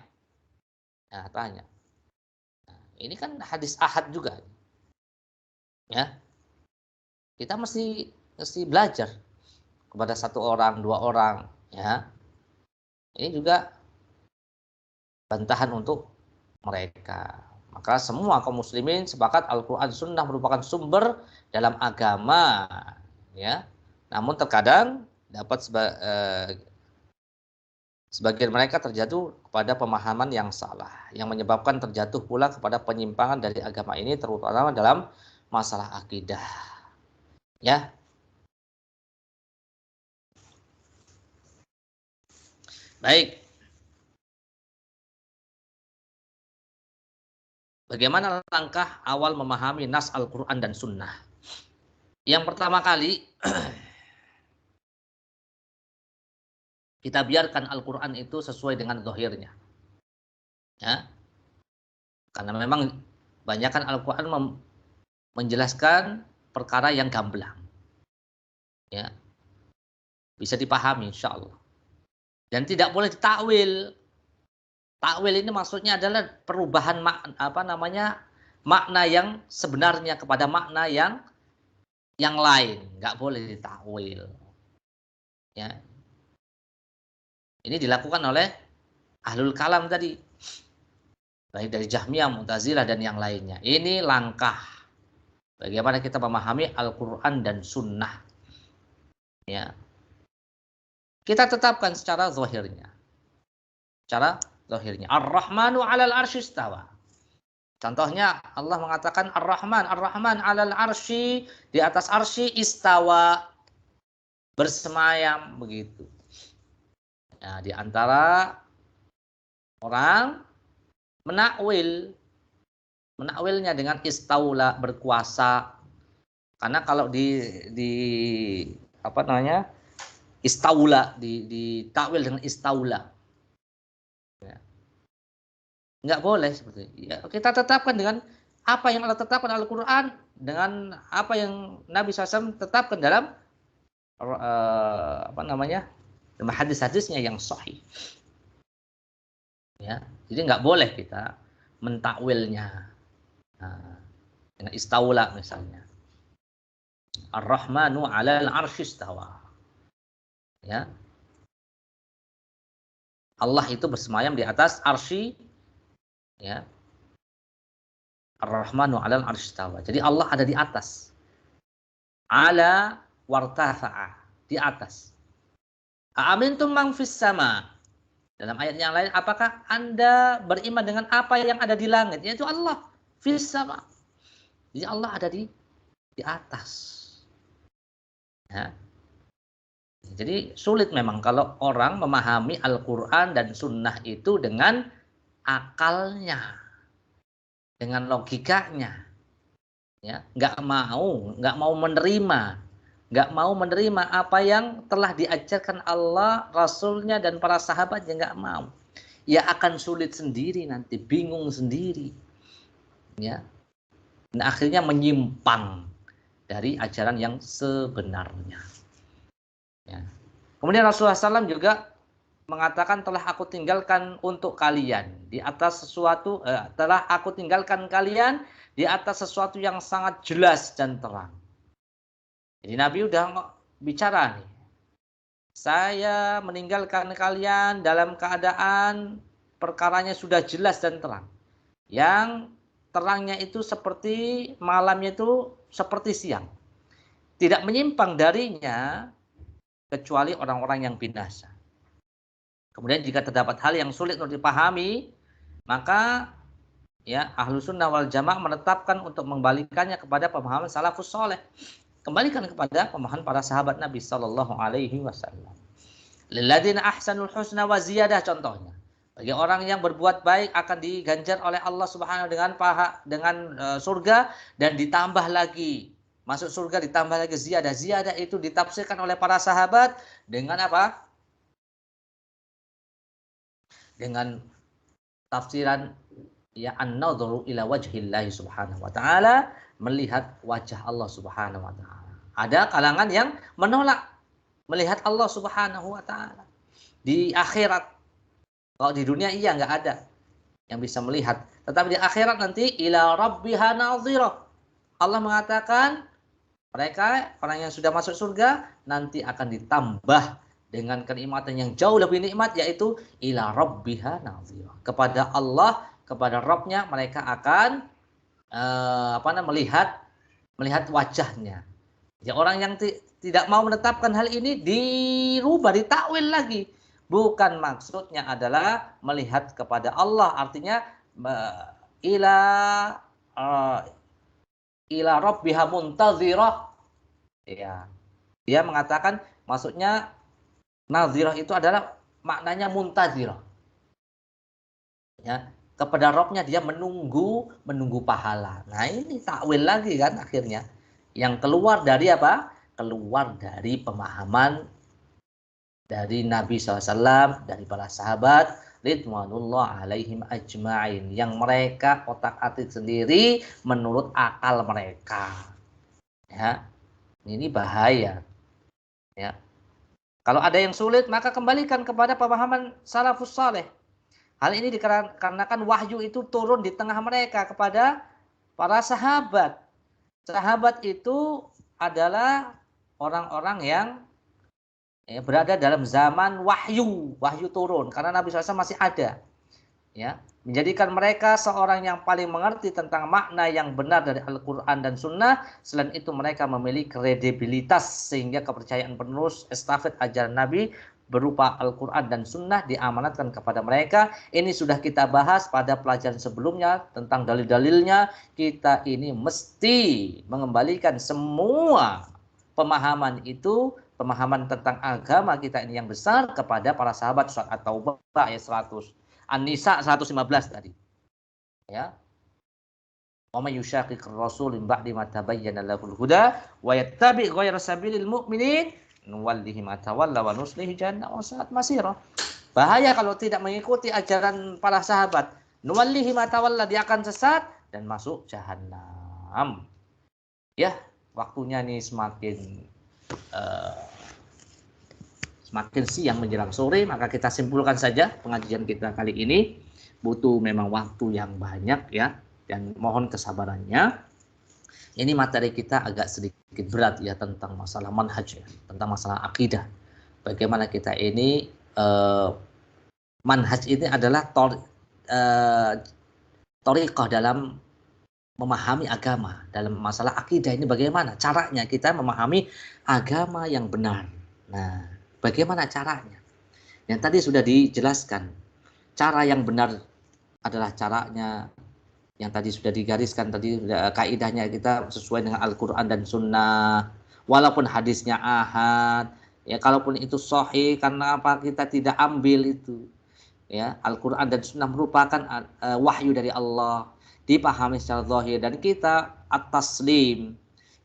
Nah, tanya. Ini kan hadis ahad juga. Ya. Kita mesti belajar kepada satu orang, dua orang, ya. Ini juga bantahan untuk mereka. Maka semua kaum muslimin sepakat Al-Qur'an Sunnah merupakan sumber dalam agama, ya. Namun terkadang dapat Sebagian mereka terjatuh kepada pemahaman yang salah, yang menyebabkan terjatuh pula kepada penyimpangan dari agama ini, terutama dalam masalah akidah. Ya, baik. Bagaimana langkah awal memahami nas Al-Quran dan Sunnah? Yang pertama kali, kita biarkan Al-Quran itu sesuai dengan zahirnya. Ya, karena memang banyakkan Al-Quran menjelaskan perkara yang gamblang. Ya, bisa dipahami insya Allah. Dan tidak boleh ditakwil. Takwil ini maksudnya adalah perubahan makna yang sebenarnya kepada makna yang lain, nggak boleh ditakwil. Ya, ini dilakukan oleh ahlul kalam tadi, baik dari Jahmiyah, Mu'tazilah dan yang lainnya. Ini langkah bagaimana kita memahami Al-Quran dan Sunnah. Ya, kita tetapkan secara zahirnya. Ar-Rahmanu 'alal arsy istawa. Contohnya Allah mengatakan Ar-Rahman 'alal arsy, di atas arsy, istawa, bersemayam, begitu. Nah, di antara orang menakwilnya dengan istaula, berkuasa. Karena kalau di istaula, ditakwil dengan istaula, nggak boleh seperti itu. Ya, kita tetapkan dengan apa yang Allah tetapkan Al-Quran, dengan apa yang Nabi SAW tetapkan dalam dalam hadis-hadisnya yang sahih. Ya, jadi nggak boleh kita mentakwilnya dengan istaula misalnya. Ar-Rahmanu 'alal arsy istawa. Ya, Allah itu bersemayam di atas arsy. Ya, Ar-Rahmanu 'alal arsy istawa. Jadi Allah ada di atas. Ala wartafa'a, di atas. Aamintum man fis sama. Dalam ayat yang lain, apakah Anda beriman dengan apa yang ada di langit? Yaitu Allah fis sama. Jadi Allah ada di atas. Ya. Jadi sulit memang kalau orang memahami Al-Quran dan Sunnah itu dengan akalnya, dengan logikanya, ya, nggak mau menerima apa yang telah diajarkan Allah, Rasulnya dan para sahabatnya, nggak mau. Ya akan sulit sendiri nanti, bingung sendiri, ya, dan akhirnya menyimpang dari ajaran yang sebenarnya. Ya. Kemudian Rasulullah SAW juga mengatakan, telah aku tinggalkan untuk kalian di atas sesuatu, telah aku tinggalkan kalian di atas sesuatu yang sangat jelas dan terang. Jadi Nabi udah bicara nih, saya meninggalkan kalian dalam keadaan perkaranya sudah jelas dan terang. Yang terangnya itu seperti malamnya itu seperti siang. Tidak menyimpang darinya kecuali orang-orang yang binasa. Kemudian jika terdapat hal yang sulit untuk dipahami, maka ya Ahlus Sunnah wal Jamaah menetapkan untuk mengembalikannya kepada pemahaman salafus soleh. Kembalikan kepada pemahaman para sahabat Nabi Sallallahu Alaihi Wasallam. Lilladzina ahsanul husna wa ziyadah, contohnya. Bagi orang yang berbuat baik akan diganjar oleh Allah Subhanahu dengan surga dan ditambah lagi. Masuk surga ditambah lagi ziyadah. Ziyadah itu ditafsirkan oleh para sahabat dengan apa? Dengan tafsiran ya an-nadhru ila wajhillahi subhanahu wa ta'ala, melihat wajah Allah subhanahu wa ta'ala. Ada kalangan yang menolak melihat Allah subhanahu wa ta'ala di akhirat. Kalau di dunia iya nggak ada yang bisa melihat, tetapi di akhirat nanti ila rabbiha nadhirah. Allah mengatakan mereka orang yang sudah masuk surga nanti akan ditambah dengan kenikmatan yang jauh lebih nikmat, yaitu ila rabbiha nadhirah. Kepada Allah, kepada Rabbnya mereka akan melihat wajahnya. Jadi orang yang tidak mau menetapkan hal ini dirubah, ditakwil lagi. Bukan maksudnya adalah melihat kepada Allah, artinya ila ila rabbiha muntazirah. Ya. Dia mengatakan maksudnya nazirah itu adalah maknanya muntazirah. Ya, kepada Robnya dia menunggu pahala. Nah, ini takwil lagi kan akhirnya. Yang keluar dari apa? Keluar dari pemahaman dari Nabi SAW, dari para sahabat ridwanullah alaihim ajma'in, yang mereka otak-atik sendiri menurut akal mereka. Ya, ini bahaya. Ya, kalau ada yang sulit maka kembalikan kepada pemahaman salafus saleh. Hal ini dikarenakan wahyu itu turun di tengah mereka kepada para sahabat. Sahabat itu adalah orang-orang yang berada dalam zaman wahyu turun, karena Nabi SAW masih ada. Ya, menjadikan mereka seorang yang paling mengerti tentang makna yang benar dari Al-Quran dan Sunnah. Selain itu mereka memiliki kredibilitas sehingga kepercayaan penerus estafet ajaran Nabi berupa Al-Quran dan Sunnah diamanatkan kepada mereka. Ini sudah kita bahas pada pelajaran sebelumnya tentang dalil-dalilnya. Kita ini mesti mengembalikan semua pemahaman itu, pemahaman tentang agama kita ini yang besar, kepada para sahabat. Surat At-Taubah ayat 100. An-Nisa 115 tadi. Ya. Wa may yushaqiqir rasul min ba'di ma tabayyana lahul huda wa yattabi' ghayra sabilil mu'minin nuwallihi ma tawalla wa nuslihi jahannam wa sa'at masira. Bahaya kalau tidak mengikuti ajaran para sahabat. Nuwallihi ma tawalla, dia akan sesat dan masuk jahannam. Ya, waktunya nih semakin siang menjelang sore, maka kita simpulkan saja pengajian kita kali ini. Butuh memang waktu yang banyak ya, dan mohon kesabarannya. Ini materi kita agak sedikit berat ya, tentang masalah manhaj ya, tentang masalah akidah. Bagaimana kita ini manhaj ini adalah thariqah dalam memahami agama. Dalam masalah akidah ini bagaimana caranya kita memahami agama yang benar. Nah, bagaimana caranya? Yang tadi sudah dijelaskan. Cara yang benar adalah caranya yang tadi sudah digariskan, tadi kaidahnya kita sesuai dengan Al-Quran dan Sunnah. Walaupun hadisnya ahad, ya kalaupun itu sahih, karena apa kita tidak ambil itu? Ya, Al-Quran dan Sunnah merupakan wahyu dari Allah, dipahami secara zahir, dan kita at-taslim,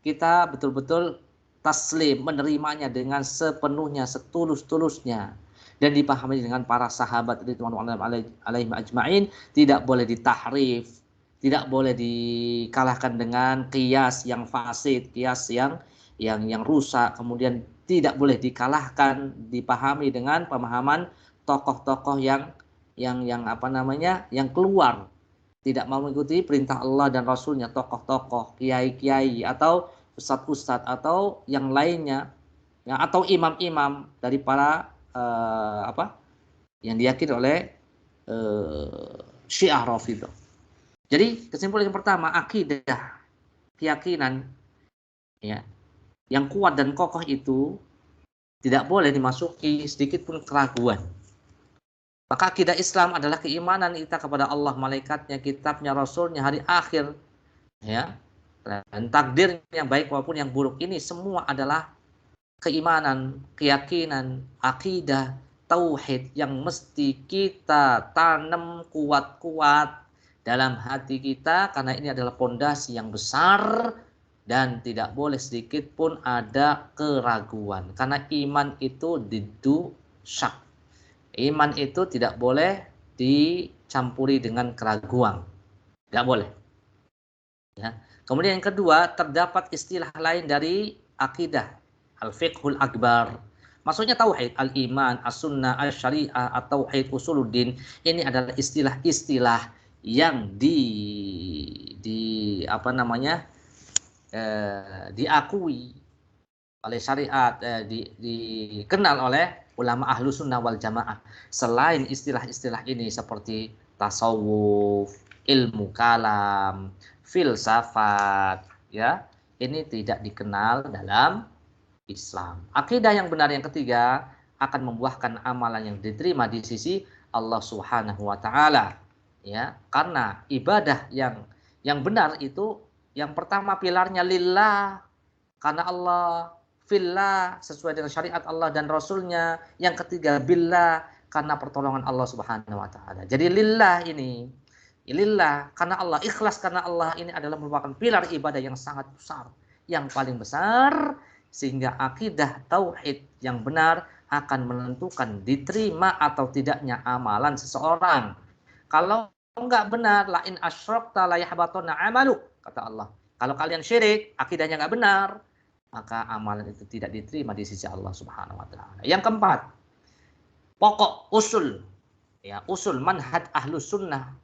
kita betul-betul taslim, menerimanya dengan sepenuhnya, setulus-tulusnya, dan dipahami dengan para sahabat ridwanullah alaihim ajma'in. Tidak boleh ditahrif, tidak boleh dikalahkan dengan qiyas yang fasid, qiyas yang rusak. Kemudian tidak boleh dikalahkan, dipahami dengan pemahaman tokoh-tokoh yang keluar, tidak mau mengikuti perintah Allah dan Rasulnya, tokoh-tokoh, kiai-kiai, atau ustadz-ustadz, atau yang lainnya, ya, atau imam-imam dari para yang diyakini oleh Syiah Rafidhah. Jadi kesimpulan yang pertama, akidah, keyakinan ya yang kuat dan kokoh itu tidak boleh dimasuki sedikit pun keraguan. Maka akidah Islam adalah keimanan kita kepada Allah, malaikatnya, kitabnya, rasulnya, hari akhir, ya, dan takdirnya baik maupun yang buruk. Ini semua adalah keimanan, keyakinan, akidah, tauhid yang mesti kita tanam kuat-kuat dalam hati kita, karena ini adalah pondasi yang besar dan tidak boleh sedikit pun ada keraguan. Karena iman itu didu syak. Iman itu tidak boleh dicampuri dengan keraguan. Tidak boleh. Ya. Kemudian yang kedua, terdapat istilah lain dari akidah, al-fiqhul akbar. Maksudnya tauhid, al-iman, as-sunnah, al-syariah, at-tauhid, usuluddin. Ini adalah istilah-istilah yang diakui oleh syariat, dikenal oleh ulama ahlu sunnah wal jamaah. Selain istilah-istilah ini seperti tasawuf, ilmu kalam, filsafat, ya, ini tidak dikenal dalam Islam. Akidah yang benar yang ketiga akan membuahkan amalan yang diterima di sisi Allah Subhanahu wa taala. Ya, karena ibadah yang benar itu yang pertama pilarnya lillah, karena Allah, fillah sesuai dengan syariat Allah dan Rasulnya. Yang ketiga billah, karena pertolongan Allah Subhanahu wa taala. Jadi lillah ini, lillah karena Allah, ikhlas karena Allah, ini adalah merupakan pilar ibadah yang sangat besar, yang paling besar, sehingga akidah tauhid yang benar akan menentukan diterima atau tidaknya amalan seseorang. Kalau enggak benar, la in asyrakta la yahbatanna amaluk, kata Allah. Kalau kalian syirik, akidahnya enggak benar, maka amalan itu tidak diterima di sisi Allah Subhanahu wa taala. Yang keempat, pokok usul, ya, usul manhaj ahlus sunnah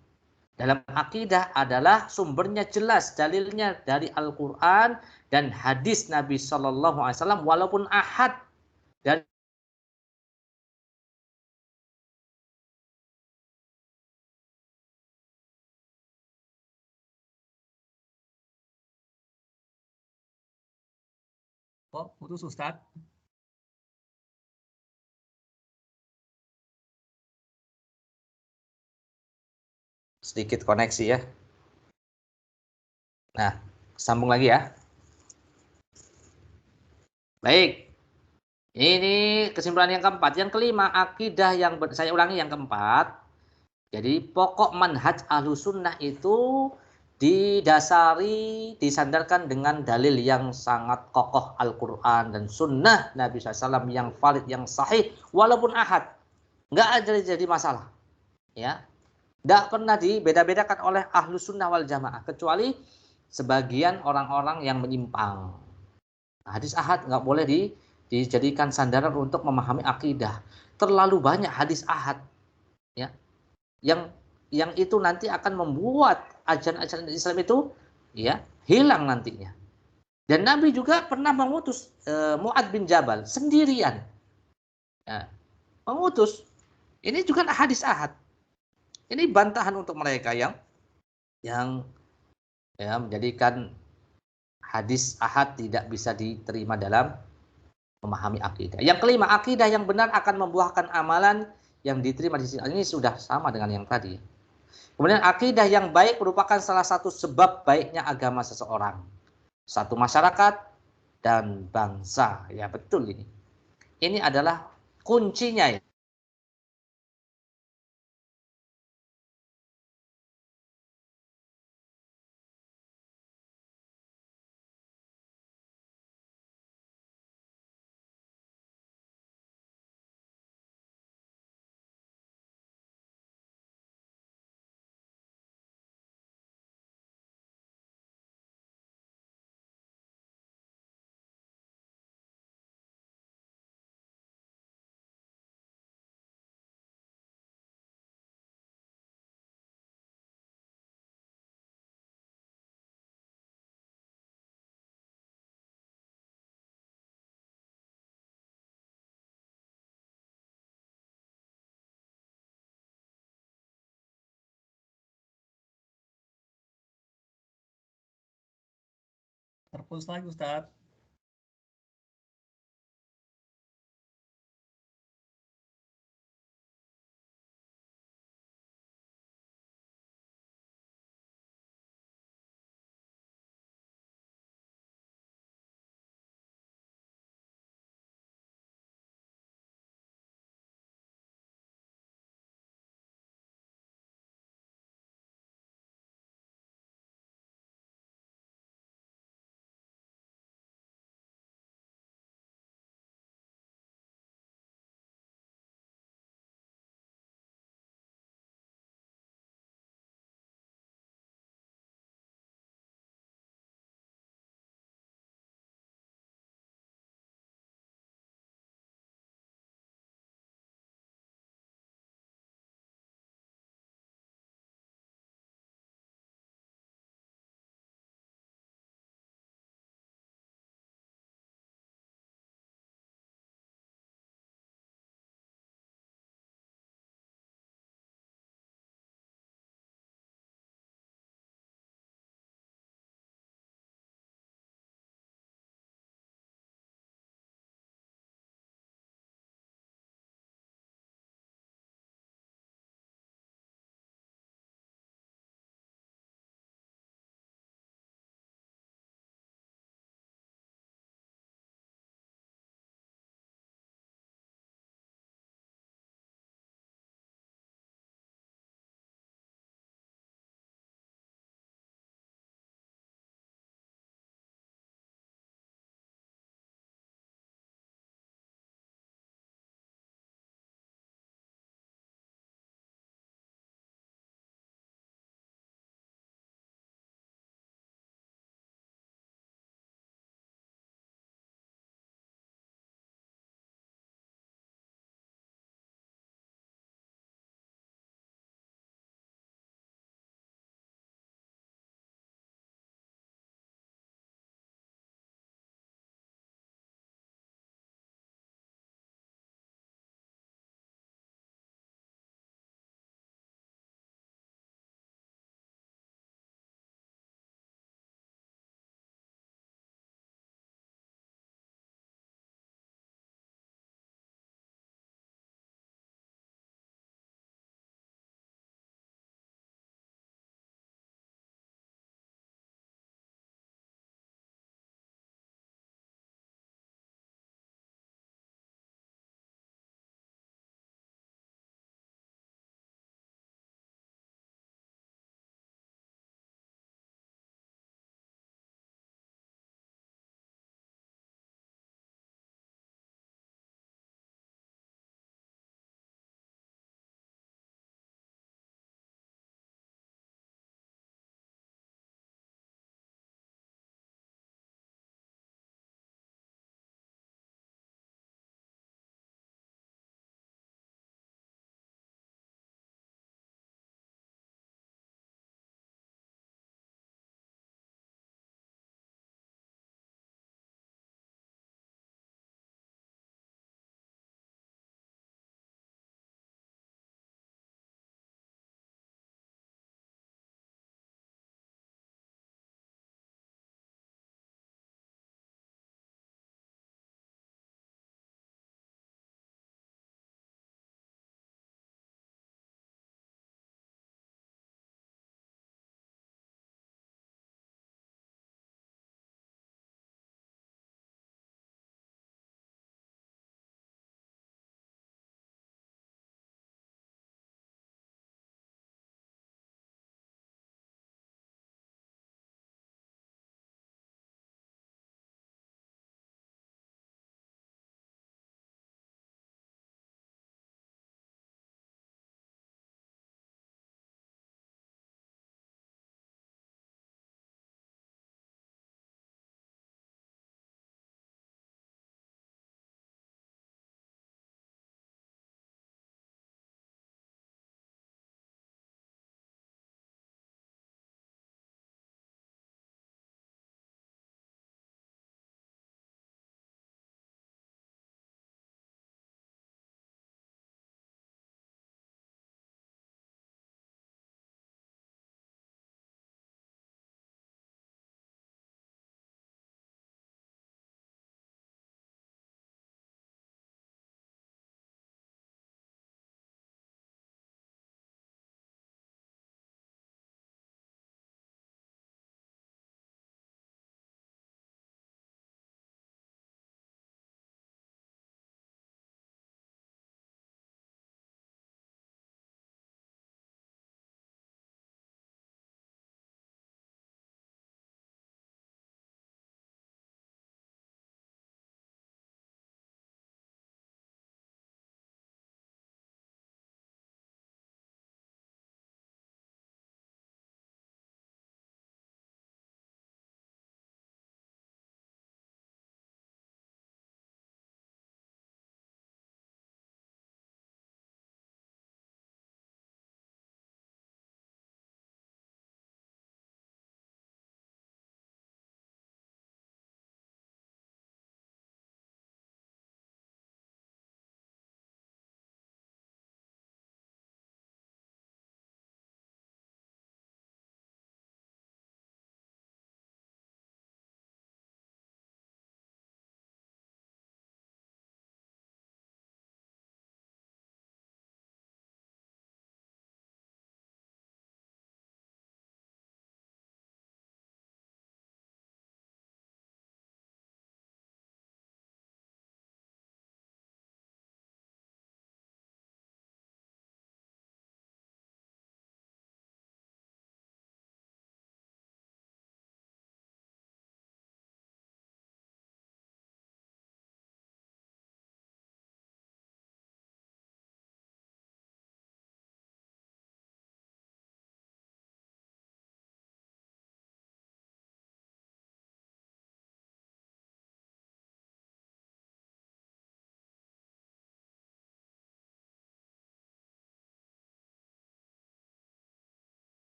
dalam akidah adalah sumbernya jelas, dalilnya dari Al-Qur'an dan hadis Nabi sallallahu alaihi wasallam walaupun ahad dari Oh, putus Ustadz. sedikit koneksi ya. Nah, sambung lagi ya. Baik. Ini kesimpulan yang keempat. Yang kelima, akidah yang saya ulangi yang keempat. Jadi pokok manhaj ahlussunnah itu didasari, disandarkan dengan dalil yang sangat kokoh Al-Quran dan sunnah Nabi SAW yang valid, yang sahih, walaupun ahad. Nggak ada jadi masalah. Ya, nggak pernah dibeda-bedakan oleh ahlussunnah wal jamaah, kecuali sebagian orang-orang yang menyimpang. Hadis ahad nggak boleh dijadikan sandaran untuk memahami akidah. Terlalu banyak hadis ahad, ya, yang itu nanti akan membuat ajaran-ajaran Islam itu, ya, hilang nantinya. Dan Nabi juga pernah mengutus Mu'ad bin Jabal sendirian, ya, mengutus. Ini juga hadis ahad. Ini bantahan untuk mereka yang ya, menjadikan hadis ahad tidak bisa diterima dalam memahami akidah. Yang kelima, akidah yang benar akan membuahkan amalan yang diterima di sini. Ini sudah sama dengan yang tadi. Kemudian akidah yang baik merupakan salah satu sebab baiknya agama seseorang, satu masyarakat, dan bangsa. Ya betul ini. Ini adalah kuncinya ya. Terputus lagi Ustadz.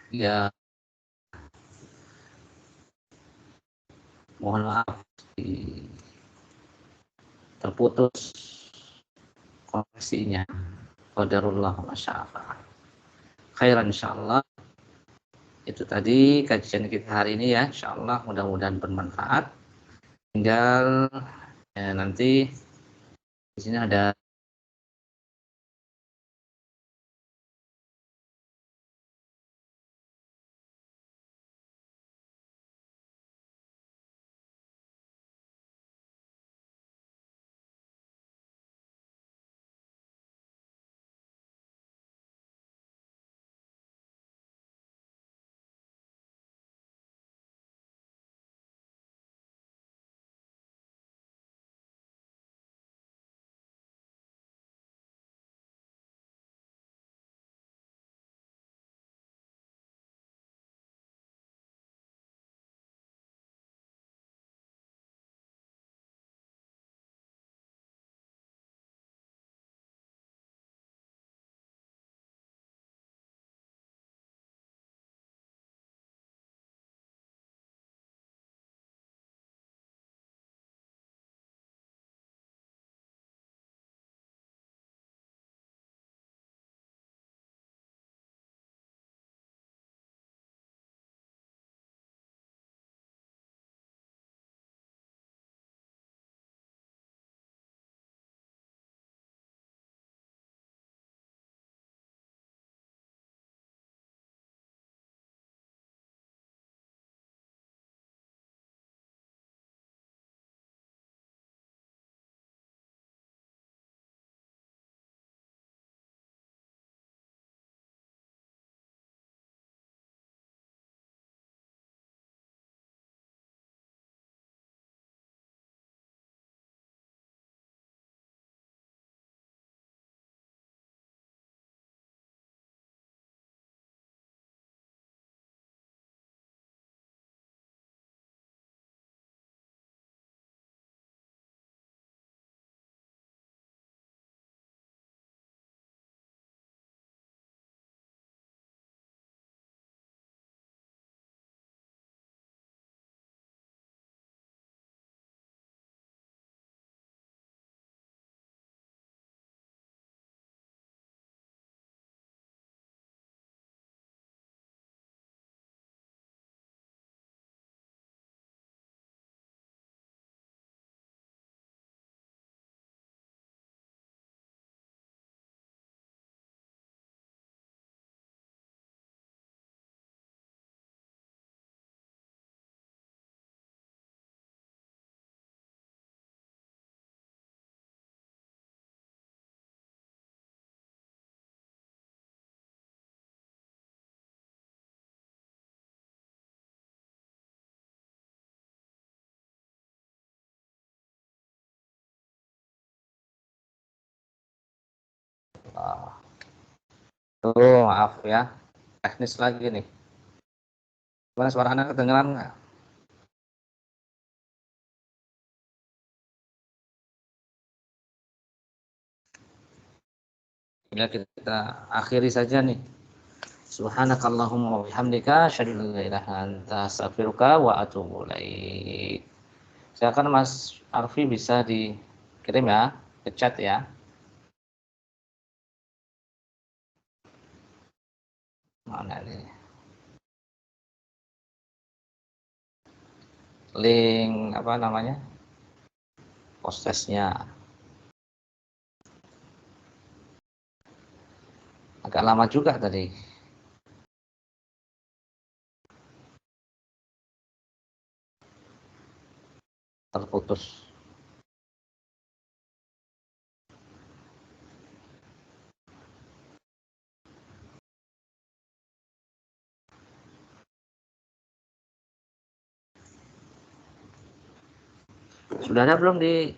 Ya, mohon maaf terputus koneksinya. Qadarullah masyaallah. Khairan insyaallah. Itu tadi kajian kita hari ini ya, insyaallah mudah-mudahan bermanfaat. Tinggal ya, nanti di sini ada tuh maaf ya, teknis lagi nih. Gimana suara Anda kedengeran nggak? Ya kita akhiri saja nih. Subhanakallahumma wa bihamdika asyhadu an la ilaha illa anta astaghfiruka wa atubu ilaik. Silakan Mas Arfi bisa dikirim ya ke chat ya. Mana nih? Link apa namanya? Postesnya. Agak lama juga tadi terputus. Sudah ada belum di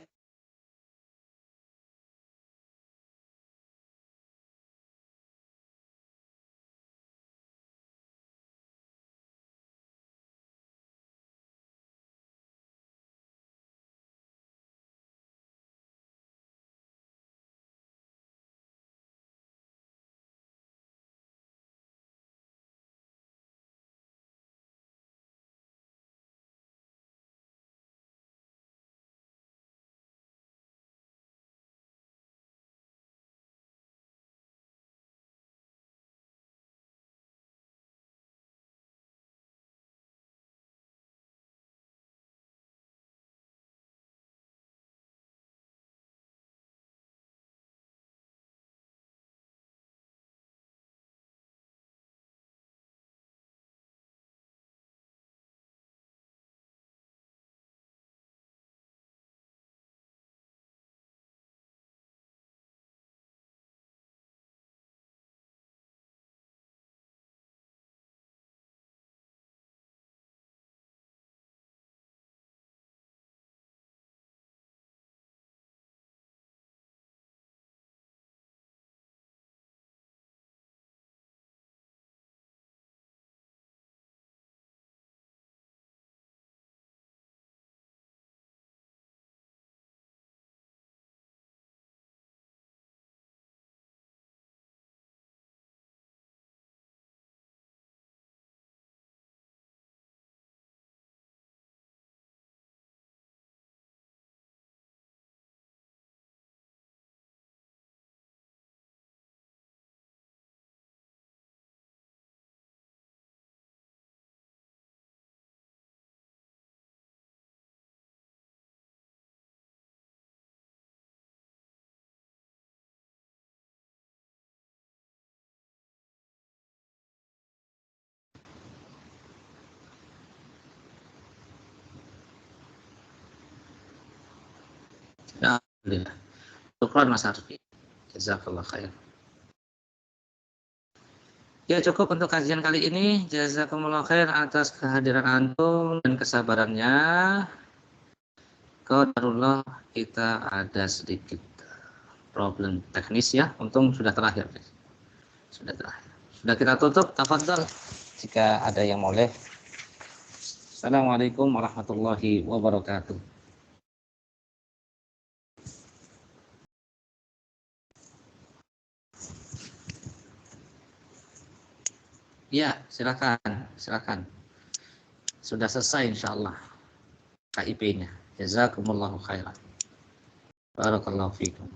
Alhamdulillah. Syukran Mas Arfi. Jazakallah khair. Ya, cukup untuk kajian kali ini. Jazakumullah khair atas kehadiran antum dan kesabarannya. Qadarullah kita ada sedikit problem teknis ya. Untung sudah terakhir. Sudah terakhir. Sudah kita tutup. Tafadhol jika ada yang boleh. Assalamualaikum warahmatullahi wabarakatuh. Ya, silakan, silakan. Sudah selesai insyaallah KIP-nya. Jazakumullahu khairan. Barakallahu fikum.